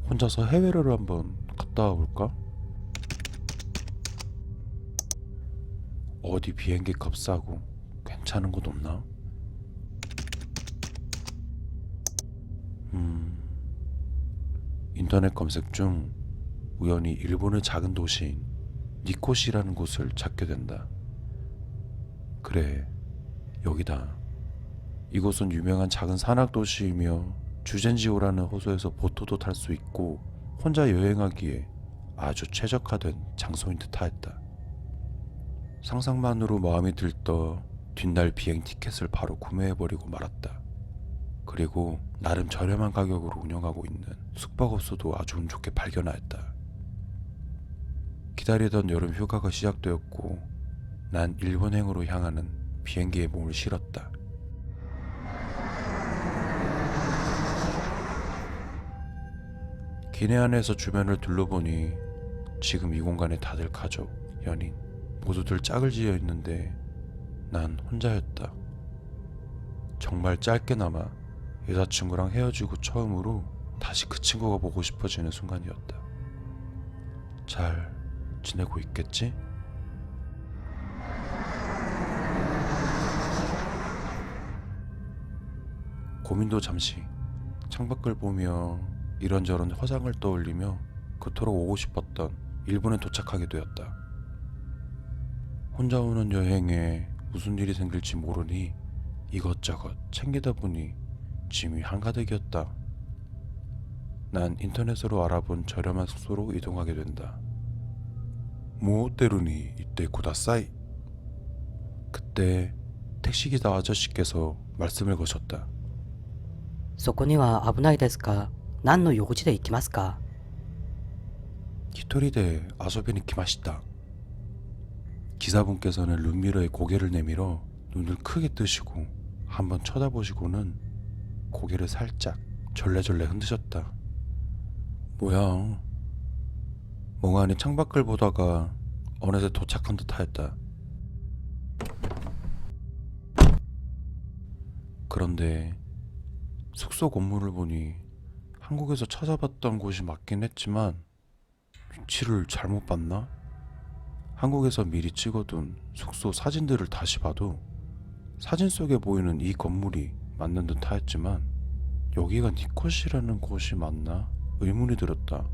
혼자서 해외를 한번 갔다 와볼까? 어디 비행기 값 싸고 괜찮은 곳 없나? 인터넷 검색 중 우연히 일본의 작은 도시인 니코시라는 곳을 찾게 된다. 그래, 여기다. 이곳은 유명한 작은 산악 도시이며 주젠지오라는 호수에서 보트도 탈 수 있고 혼자 여행하기에 아주 최적화된 장소인 듯하였다. 상상만으로 마음이 들떠 뒷날 비행 티켓을 바로 구매해버리고 말았다. 그리고 나름 저렴한 가격으로 운영하고 있는 숙박업소도 아주 운 좋게 발견하였다. 기다리던 여름 휴가가 시작되었고 난 일본행으로 향하는 비행기에 몸을 실었다. 기내 안에서 주변을 둘러보니 지금 이 공간에 다들 가족, 연인 모두들 짝을 지어 있는데 난 혼자였다. 정말 짧게나마 여자친구랑 헤어지고 처음으로 다시 그 친구가 보고 싶어지는 순간이었다. 잘 지내고 있겠지? 고민도 잠시 창밖을 보며 이런저런 화상을 떠올리며 그토록 오고 싶었던 일본에 도착하게 되었다. 혼자 오는 여행에 무슨 일이 생길지 모르니 이것저것 챙기다 보니 짐이 한가득이었다. 난 인터넷으로 알아본 저렴한 숙소로 이동하게 된다. 모호테루니 이때 쿠다사이. 그때 택시기사 아저씨께서 말씀을 거셨다. そこには危ないですか？何の用事で行きますか？ 히토리데 아소비니 키마시다. 기사분께서는 룸미러에 고개를 내밀어 눈을 크게 뜨시고 한번 쳐다보시고는 고개를 살짝 절레절레 흔드셨다. 뭐야? 멍하니 창밖을 보다가 어느새 도착한 듯하였다. 그런데 숙소 건물을 보니 한국에서 찾아봤던 곳이 맞긴 했지만 위치를 잘못 봤나? 한국에서 미리 찍어둔 숙소 사진들을 다시 봐도 사진 속에 보이는 이 건물이 맞는 듯 하였지만 여기가 니코시라는 곳이 맞나? 의문이 들었다.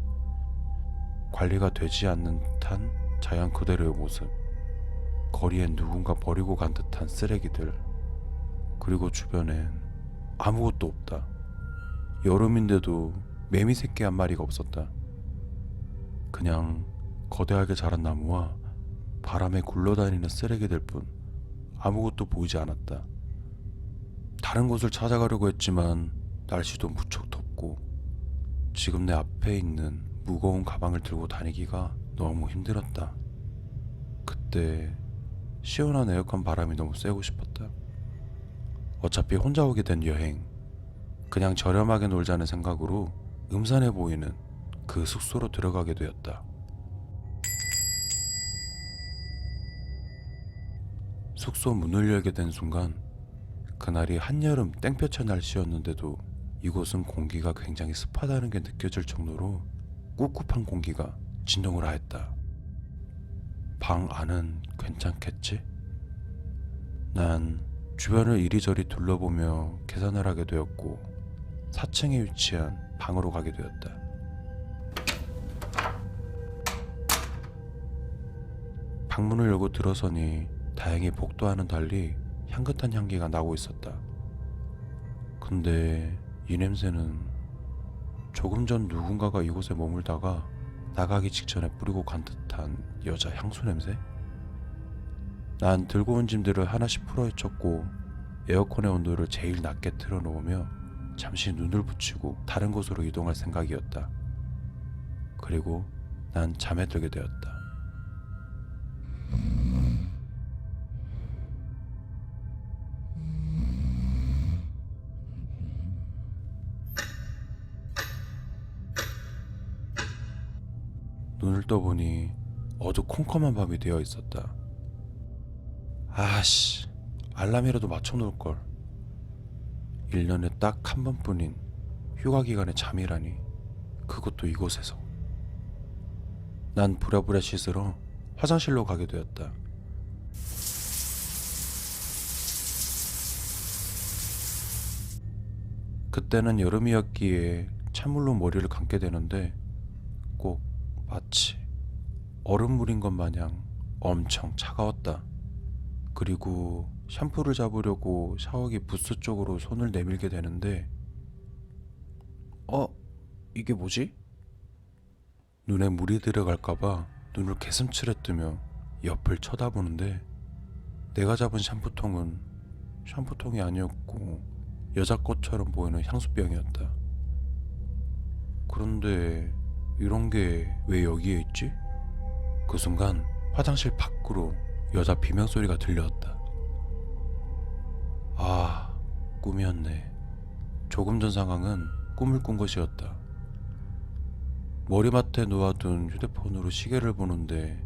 관리가 되지 않는 듯한 자연 그대로의 모습, 거리엔 누군가 버리고 간 듯한 쓰레기들, 그리고 주변엔 아무것도 없다. 여름인데도 매미 새끼 한 마리가 없었다. 그냥 거대하게 자란 나무와 바람에 굴러다니는 쓰레기들 뿐 아무것도 보이지 않았다. 다른 곳을 찾아가려고 했지만 날씨도 무척 덥고 지금 내 앞에 있는 무거운 가방을 들고 다니기가 너무 힘들었다. 그때 시원한 에어컨 바람이 너무 쐬고 싶었다. 어차피 혼자 오게 된 여행, 그냥 저렴하게 놀자는 생각으로 음산해 보이는 그 숙소로 들어가게 되었다. 숙소 문을 열게 된 순간 그날이 한여름 땡볕의 날씨였는데도 이곳은 공기가 굉장히 습하다는 게 느껴질 정도로 꿉꿉한 공기가 진동을 하였다. 방 안은 괜찮겠지? 난 주변을 이리저리 둘러보며 계산을 하게 되었고 4층에 위치한 방으로 가게 되었다. 방문을 열고 들어서니 다행히 복도와는 달리 향긋한 향기가 나고 있었다. 근데 이 냄새는 조금 전 누군가가 이곳에 머물다가 나가기 직전에 뿌리고 간 듯한 여자 향수 냄새? 난 들고 온 짐들을 하나씩 풀어헤쳤고 에어컨의 온도를 제일 낮게 틀어놓으며 잠시 눈을 붙이고 다른 곳으로 이동할 생각이었다. 그리고 난 잠에 들게 되었다. 눈을 떠보니 어두컴컴한 밤이 되어 있었다. 아씨, 알람이라도 맞춰놓을걸. 1년에 딱 한 번뿐인 휴가 기간에 잠이라니, 그것도 이곳에서. 난 부랴부랴 씻으러 화장실로 가게 되었다. 그때는 여름이었기에 찬물로 머리를 감게 되는데 꼭 마치 얼음물인 것 마냥 엄청 차가웠다. 그리고 샴푸를 잡으려고 샤워기 부스 쪽으로 손을 내밀게 되는데 이게 뭐지? 눈에 물이 들어갈까봐 눈을 개슴츠레 뜨며 옆을 쳐다보는데 내가 잡은 샴푸통은 샴푸통이 아니었고 여자 것처럼 보이는 향수병이었다. 그런데 이런 게 왜 여기에 있지? 그 순간 화장실 밖으로 여자 비명소리가 들려왔다. 아, 꿈이었네. 조금 전 상황은 꿈을 꾼 것이었다. 머리맡에 놓아둔 휴대폰으로 시계를 보는데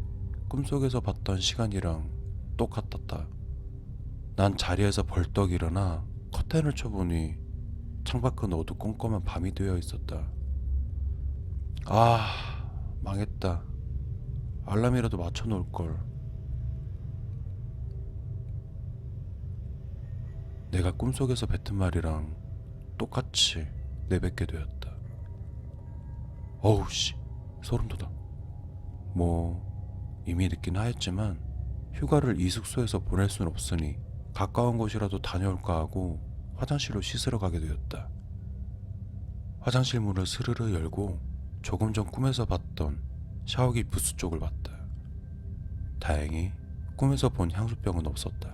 꿈속에서 봤던 시간이랑 똑같았다. 난 자리에서 벌떡 일어나 커튼을 쳐보니 창밖은 어두컴컴한 밤이 되어 있었다. 아, 망했다. 알람이라도 맞춰놓을걸. 내가 꿈속에서 뱉은 말이랑 똑같이 내뱉게 되었다. 어우 씨, 소름 돋아. 뭐 이미 늦긴 하였지만 휴가를 이 숙소에서 보낼 순 없으니 가까운 곳이라도 다녀올까 하고 화장실로 씻으러 가게 되었다. 화장실 문을 스르르 열고 조금 전 꿈에서 봤던 샤워기 부스 쪽을 봤다. 다행히 꿈에서 본 향수병은 없었다.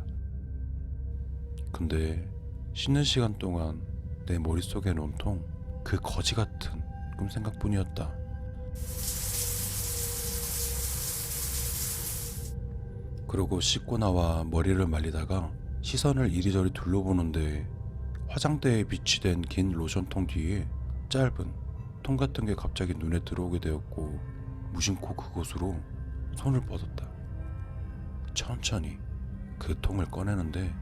근데 씻는 시간 동안 내 머릿속에는 온통 그 거지 같은 꿈 생각뿐이었다. 그러고 씻고 나와 머리를 말리다가 시선을 이리저리 둘러보는데 화장대에 비치된 긴 로션통 뒤에 짧은 통 같은 게 갑자기 눈에 들어오게 되었고 무심코 그곳으로 손을 뻗었다. 천천히 그 통을 꺼내는데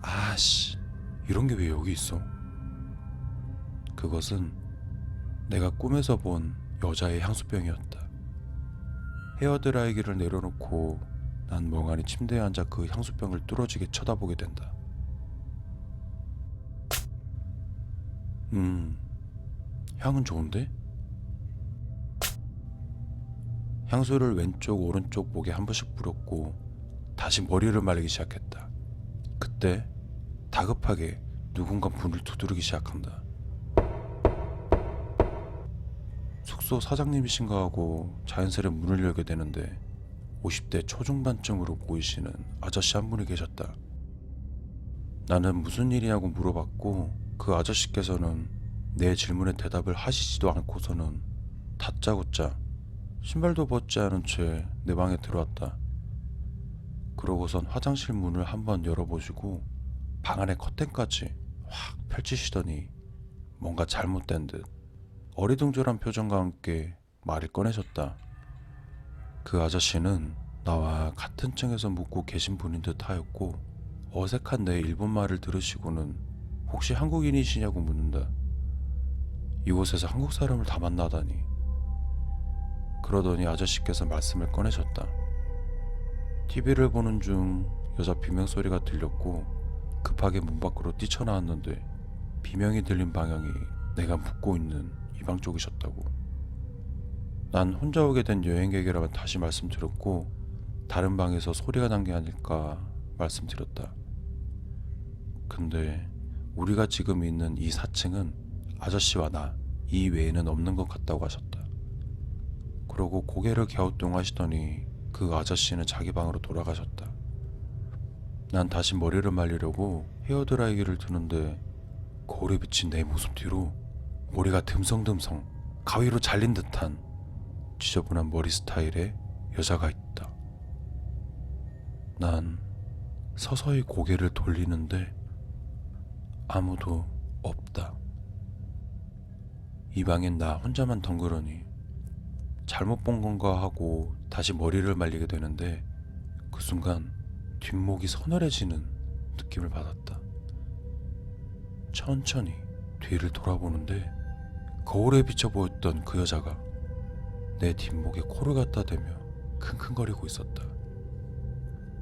아씨, 이런 게 왜 여기 있어? 그것은 내가 꿈에서 본 여자의 향수병이었다. 헤어드라이기를 내려놓고 난 멍하니 침대에 앉아 그 향수병을 뚫어지게 쳐다보게 된다. 향은 좋은데? 향수를 왼쪽 오른쪽 목에 한 번씩 뿌렸고 다시 머리를 말리기 시작했다. 그때 다급하게 누군가 문을 두드리기 시작한다. 숙소 사장님이신가 하고 자연스레 문을 열게 되는데 50대 초중반쯤으로 보이시는 아저씨 한 분이 계셨다. 나는 무슨 일이냐고 물어봤고 그 아저씨께서는 내 질문에 대답을 하시지도 않고서는 다짜고짜 신발도 벗지 않은 채 내 방에 들어왔다. 그러고선 화장실 문을 한번 열어보시고 방 안의 커튼까지 확 펼치시더니 뭔가 잘못된 듯 어리둥절한 표정과 함께 말을 꺼내셨다. 그 아저씨는 나와 같은 층에서 묵고 계신 분인 듯 하였고 어색한 내 일본말을 들으시고는 혹시 한국인이시냐고 묻는다. 이곳에서 한국 사람을 다 만나다니 그러더니 아저씨께서 말씀을 꺼내셨다. TV를 보는 중 여자 비명소리가 들렸고 급하게 문 밖으로 뛰쳐나왔는데 비명이 들린 방향이 내가 묵고 있는 이 방 쪽이셨다고. 난 혼자 오게 된 여행객이라고 다시 말씀드렸고 다른 방에서 소리가 난 게 아닐까 말씀드렸다. 근데 우리가 지금 있는 이 4층은 아저씨와 나 이 외에는 없는 것 같다고 하셨다. 그러고 고개를 갸우뚱하시더니 그 아저씨는 자기 방으로 돌아가셨다. 난 다시 머리를 말리려고 헤어드라이기를 드는데 거울에 비친 내 모습 뒤로 머리가 듬성듬성 가위로 잘린 듯한 지저분한 머리 스타일의 여자가 있다. 난 서서히 고개를 돌리는데 아무도 없다. 이 방엔 나 혼자만 덩그러니 잘못 본 건가 하고 다시 머리를 말리게 되는데 그 순간 뒷목이 서늘해지는 느낌을 받았다. 천천히 뒤를 돌아보는데 거울에 비쳐 보였던 그 여자가 내 뒷목에 코를 갖다 대며 킁킁거리고 있었다.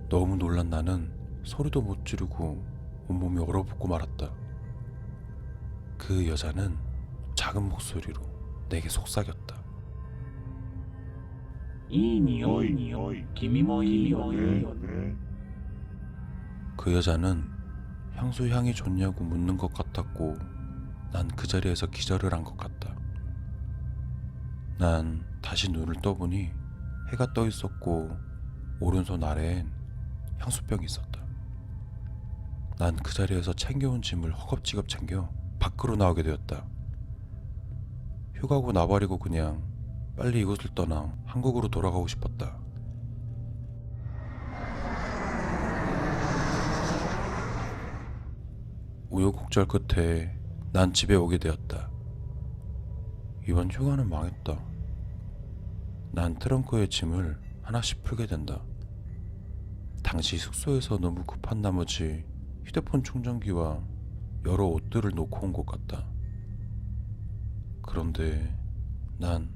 너무 놀란 나는 소리도 못 지르고 온몸이 얼어붙고 말았다. 그 여자는 작은 목소리로 내게 속삭였다. いい匂い、君もいいよね。 그 여자는 향수 향이 좋냐고 묻는 것 같았고 난 그 자리에서 기절을 한 것 같다. 난 다시 눈을 떠보니 해가 떠 있었고 오른손 아래엔 향수병이 있었다. 난 그 자리에서 챙겨온 짐을 허겁지겁 챙겨 밖으로 나오게 되었다. 휴가고 나버리고 그냥 빨리 이곳을 떠나 한국으로 돌아가고 싶었다. 우여곡절 끝에 난 집에 오게 되었다. 이번 휴가는 망했다. 난 트렁크의 짐을 하나씩 풀게 된다. 당시 숙소에서 너무 급한 나머지 휴대폰 충전기와 여러 옷들을 놓고 온 것 같다. 그런데 난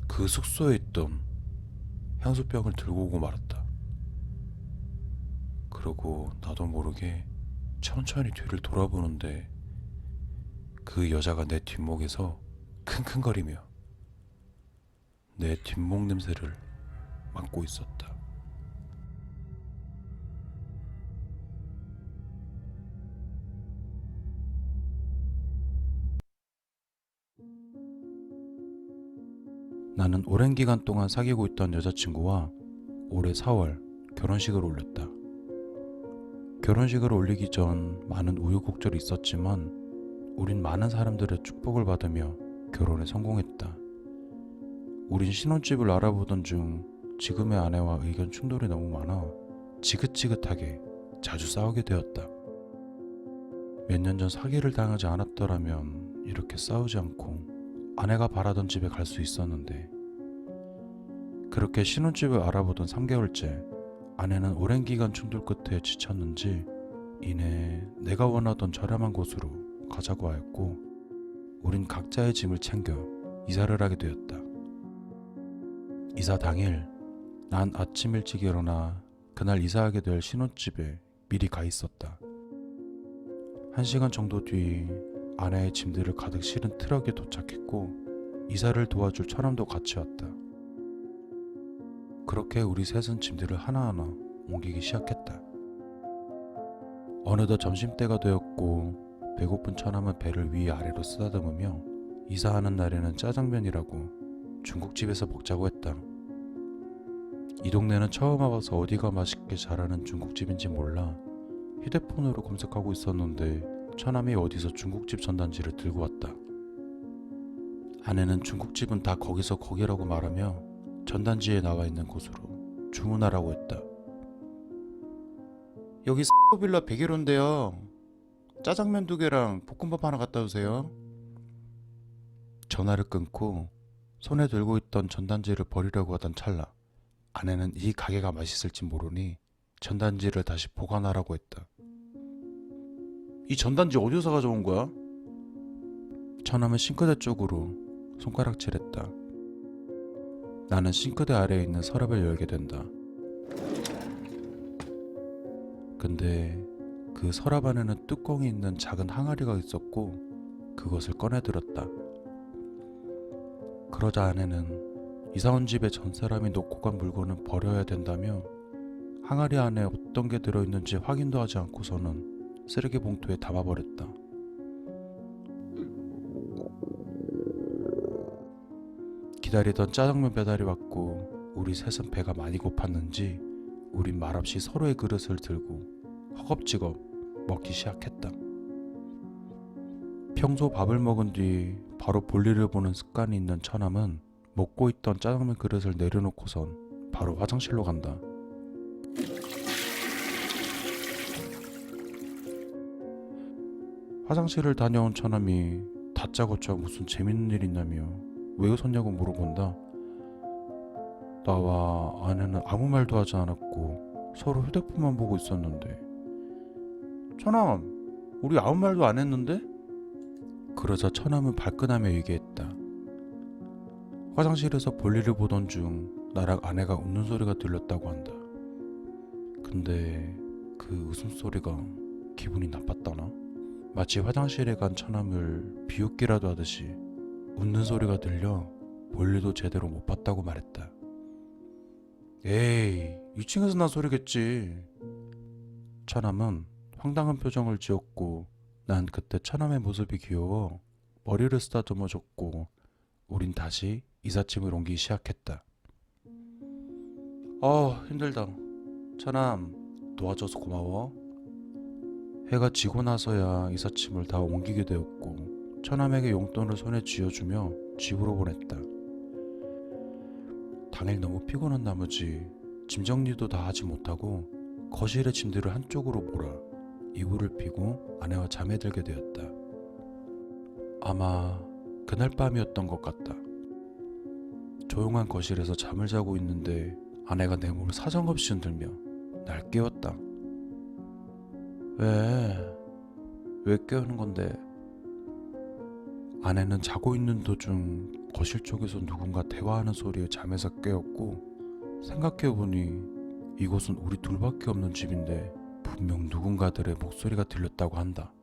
그 숙소에 있던 향수병을 들고 오고 말았다. 그러고 나도 모르게 천천히 뒤를 돌아보는데 그 여자가 내 뒷목에서 킁킁거리며 내 뒷목 냄새를 맡고 있었다. 나는 오랜 기간 동안 사귀고 있던 여자친구와 올해 4월 결혼식을 올렸다. 결혼식을 올리기 전 많은 우여곡절이 있었지만 우린 많은 사람들의 축복을 받으며 결혼에 성공했다. 우린 신혼집을 알아보던 중 지금의 아내와 의견 충돌이 너무 많아 지긋지긋하게 자주 싸우게 되었다. 몇 년 전 사기를 당하지 않았더라면 이렇게 싸우지 않고 아내가 바라던 집에 갈 수 있었는데 그렇게 신혼집을 알아보던 3개월째 아내는 오랜 기간 충돌 끝에 지쳤는지 이내 내가 원하던 저렴한 곳으로 가자고 하였고 우린 각자의 짐을 챙겨 이사를 하게 되었다. 이사 당일 난 아침 일찍 일어나 그날 이사하게 될 신혼집에 미리 가 있었다. 1시간 정도 뒤 아내의 짐들을 가득 실은 트럭에 도착했고 이사를 도와줄 처남도 같이 왔다. 그렇게 우리 셋은 짐들을 하나하나 옮기기 시작했다. 어느덧 점심때가 되었고 배고픈 처남은 배를 위아래로 쓰다듬으며 이사하는 날에는 짜장면이라고 중국집에서 먹자고 했다. 이 동네는 처음 와봐서 어디가 맛있게 잘하는 중국집인지 몰라 휴대폰으로 검색하고 있었는데 처남이 어디서 중국집 전단지를 들고 왔다. 아내는 중국집은 다 거기서 거기라고 말하며 전단지에 나와 있는 곳으로 주문하라고 했다. 여기 빌라 101호인데요. 짜장면 2개랑 볶음밥 하나 갖다 주세요. 전화를 끊고 손에 들고 있던 전단지를 버리려고 하던 찰나 아내는 이 가게가 맛있을지 모르니 전단지를 다시 보관하라고 했다. 이 전단지 어디서 가져온 거야? 처남은 싱크대 쪽으로 손가락질했다. 나는 싱크대 아래에 있는 서랍을 열게 된다. 근데 그 서랍 안에는 뚜껑이 있는 작은 항아리가 있었고 그것을 꺼내들었다. 그러자 아내는 이사 온 집에 전 사람이 놓고 간 물건은 버려야 된다며 항아리 안에 어떤 게 들어있는지 확인도 하지 않고서는 쓰레기 봉투에 담아버렸다. 기다리던 짜장면 배달이 왔고 우리 셋은 배가 많이 고팠는지 우린 말없이 서로의 그릇을 들고 허겁지겁 먹기 시작했다. 평소 밥을 먹은 뒤 바로 볼일을 보는 습관이 있는 처남은 먹고 있던 짜장면 그릇을 내려놓고선 바로 화장실로 간다. 화장실을 다녀온 처남이 다짜고짜 무슨 재밌는 일 있냐며 왜 웃었냐고 물어본다. 나와 아내는 아무 말도 하지 않았고 서로 휴대폰만 보고 있었는데, 처남, 우리 아무 말도 안 했는데? 그러자 처남은 발끈하며 얘기했다. 화장실에서 볼일을 보던 중 나랑 아내가 웃는 소리가 들렸다고 한다. 근데 그 웃음소리가 기분이 나빴다나? 마치 화장실에 간 처남을 비웃기라도 하듯이 웃는 소리가 들려 볼일도 제대로 못 봤다고 말했다. 에이, 2층에서 난 소리겠지. 처남은 황당한 표정을 지었고 난 그때 처남의 모습이 귀여워 머리를 쓰다듬어 줬고 우린 다시 이삿짐을 옮기기 시작했다. 힘들다. 처남, 도와줘서 고마워. 해가 지고 나서야 이삿짐을 다 옮기게 되었고 처남에게 용돈을 손에 쥐어주며 집으로 보냈다. 당일 너무 피곤한 나머지 짐 정리도 다 하지 못하고 거실의 짐들을 한쪽으로 몰아 이불을 피고 아내와 잠에 들게 되었다. 아마 그날 밤이었던 것 같다. 조용한 거실에서 잠을 자고 있는데 아내가 내 몸을 사정없이 흔들며 날 깨웠다. 왜 깨우는 건데? 아내는 자고 있는 도중 거실 쪽에서 누군가 대화하는 소리에 잠에서 깨었고 생각해보니 이곳은 우리 둘밖에 없는 집인데 분명 누군가들의 목소리가 들렸다고 한다.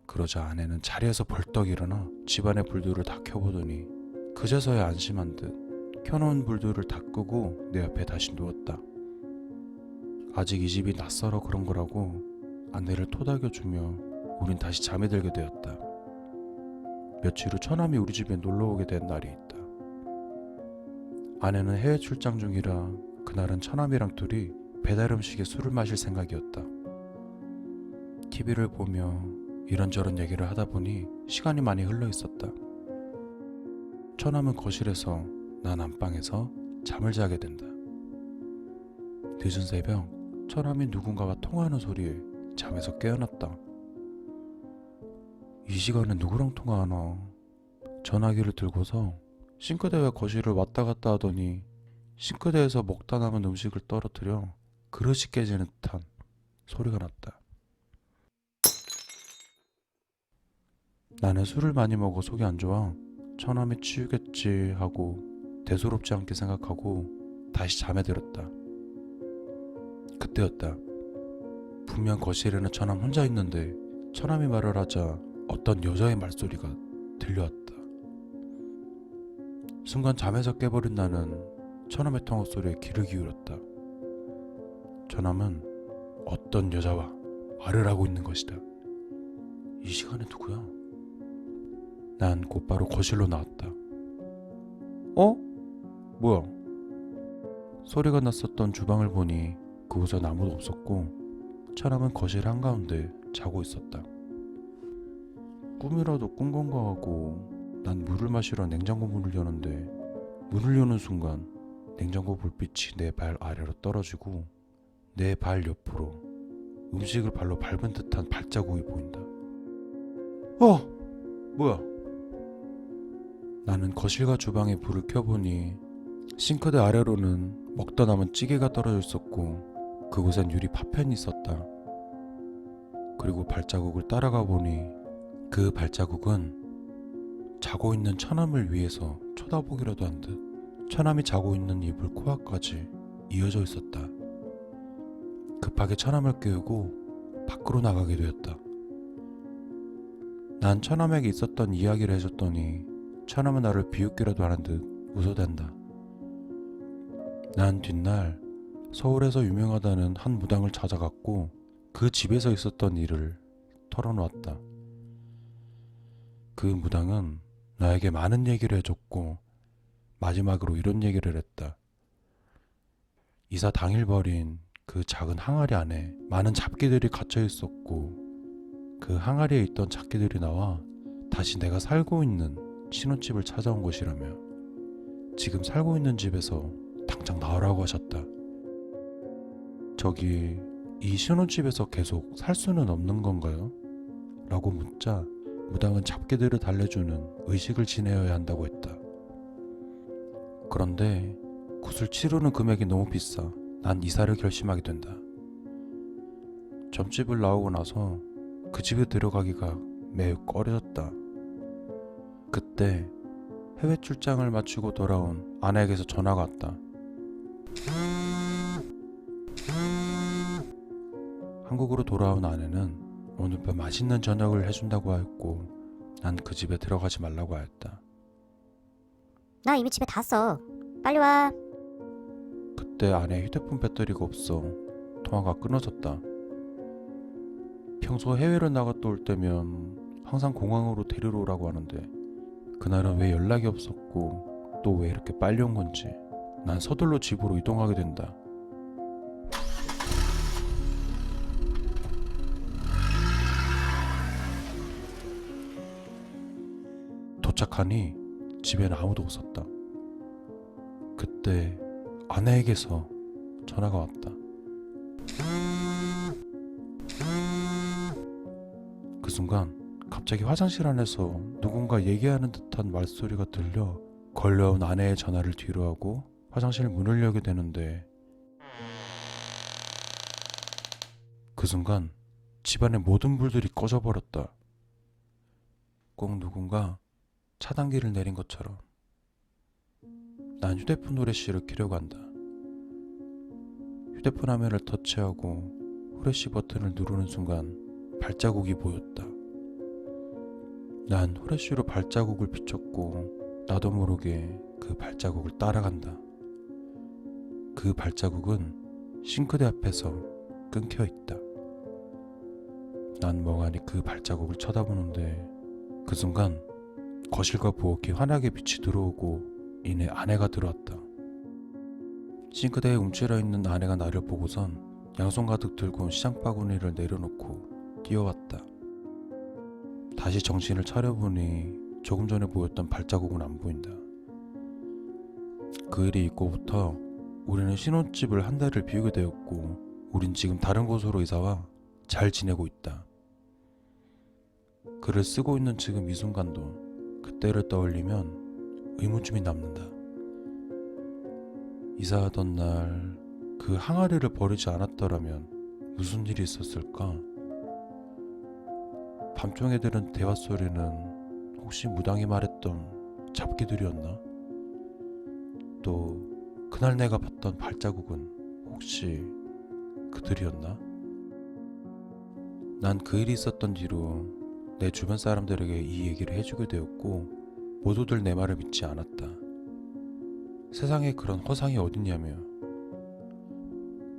그러자 아내는 자리에서 벌떡 일어나 집안의 불들을 다 켜보더니 그제서야 안심한 듯 켜놓은 불들을 다 끄고 내 옆에 다시 누웠다. 아직 이 집이 낯설어 그런 거라고 아내를 토닥여주며 우린 다시 잠에 들게 되었다. 며칠 후 처남이 우리 집에 놀러오게 된 날이 있다. 아내는 해외 출장 중이라 그날은 처남이랑 둘이 배달 음식에 술을 마실 생각이었다. TV를 보며 이런저런 얘기를 하다 보니 시간이 많이 흘러 있었다. 처남은 거실에서 난 안방에서 잠을 자게 된다. 늦은 새벽 처남이 누군가와 통화하는 소리에 잠에서 깨어났다. 이 시간에 누구랑 통화하나? 전화기를 들고서 싱크대와 거실을 왔다 갔다 하더니 싱크대에서 먹다 남은 음식을 떨어뜨려 그릇이 깨지는 듯한 소리가 났다. 나는 술을 많이 먹어 속이 안 좋아 처남이 치우겠지 하고 대수롭지 않게 생각하고 다시 잠에 들었다. 그때였다. 분명 거실에는 처남 혼자 있는데 처남이 말을 하자 어떤 여자의 말소리가 들려왔다. 순간 잠에서 깨버린 나는 처남의 통화 소리에 귀를 기울였다. 처남은 어떤 여자와 말을 하고 있는 것이다. 이 시간에 누구야? 난 곧바로 거실로 나왔다. 뭐야? 소리가 났었던 주방을 보니 그곳엔 아무도 없었고 처남은 거실 한가운데 자고 있었다. 꿈이라도 꾼 건가 하고 난 물을 마시러 냉장고 문을 여는데 문을 여는 순간 냉장고 불빛이 내 발 아래로 떨어지고 내 발 옆으로 음식을 발로 밟은 듯한 발자국이 보인다. 뭐야? 나는 거실과 주방에 불을 켜보니 싱크대 아래로는 먹다 남은 찌개가 떨어져 있었고 그곳엔 유리 파편이 있었다. 그리고 발자국을 따라가 보니 그 발자국은 자고 있는 처남을 위해서 쳐다보기라도 한 듯 처남이 자고 있는 이불 코앞까지 이어져 있었다. 급하게 처남을 깨우고 밖으로 나가게 되었다. 난 처남에게 있었던 이야기를 해줬더니 처남은 나를 비웃기라도 하는 듯 웃어댄다. 난 뒷날 서울에서 유명하다는 한 무당을 찾아갔고 그 집에서 있었던 일을 털어놓았다. 그 무당은 나에게 많은 얘기를 해줬고 마지막으로 이런 얘기를 했다. 이사 당일 버린 그 작은 항아리 안에 많은 잡기들이 갇혀 있었고 그 항아리에 있던 잡기들이 나와 다시 내가 살고 있는 신혼집을 찾아온 것이라며 지금 살고 있는 집에서 당장 나오라고 하셨다. 저기 이 신혼집에서 계속 살 수는 없는 건가요? 라고 묻자 무당은 잡기들을 달래주는 의식을 지내어야 한다고 했다. 그런데 굿을 치르는 금액이 너무 비싸 난 이사를 결심하게 된다. 점집을 나오고 나서 그 집에 들어가기가 매우 꺼려졌다. 그때 해외 출장을 마치고 돌아온 아내에게서 전화가 왔다. 한국으로 돌아온 아내는 오늘 밤 맛있는 저녁을 해준다고 하였고 난 그 집에 들어가지 말라고 하였다. 나 이미 집에 다 왔어. 빨리 와. 그때 아내 휴대폰 배터리가 없어 통화가 끊어졌다. 평소 해외를 나갔다 올 때면 항상 공항으로 데리러 오라고 하는데 그날은 왜 연락이 없었고 또 왜 이렇게 빨리 온 건지 난 서둘러 집으로 이동하게 된다. 도착하니 집에는 아무도 없었다. 그때 아내에게서 전화가 왔다. 그 순간 갑자기 화장실 안에서 누군가 얘기하는 듯한 말소리가 들려 걸려온 아내의 전화를 뒤로 하고 화장실 문을 열게 되는데 그 순간 집안의 모든 불들이 꺼져버렸다. 꼭 누군가 차단기를 내린 것처럼 난 휴대폰 후레쉬를 켜려고 한다. 휴대폰 화면을 터치하고 후레쉬 버튼을 누르는 순간 발자국이 보였다. 난 후레쉬로 발자국을 비췄고 나도 모르게 그 발자국을 따라간다. 그 발자국은 싱크대 앞에서 끊겨 있다. 난 멍하니 그 발자국을 쳐다보는데 그 순간 거실과 부엌에 환하게 빛이 들어오고 이내 아내가 들어왔다. 싱크대에 움츠려 있는 아내가 나를 보고선 양손 가득 들고 시장 바구니를 내려놓고 뛰어왔다. 다시 정신을 차려보니 조금 전에 보였던 발자국은 안 보인다. 그 일이 있고부터 우리는 신혼집을 한 달을 비우게 되었고 우린 지금 다른 곳으로 이사와 잘 지내고 있다. 글을 쓰고 있는 지금 이 순간도 그때를 떠올리면 의문점이 남는다. 이사하던 날 그 항아리를 버리지 않았더라면 무슨 일이 있었을까? 밤중에 들은 대화 소리는 혹시 무당이 말했던 잡기들이었나? 또 그날 내가 봤던 발자국은 혹시 그들이었나? 난 그 일이 있었던 뒤로 내 주변 사람들에게 이 얘기를 해주게 되었고 모두들 내 말을 믿지 않았다. 세상에 그런 허상이 어딨냐며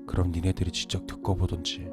그럼 니네들이 직접 겪어보던지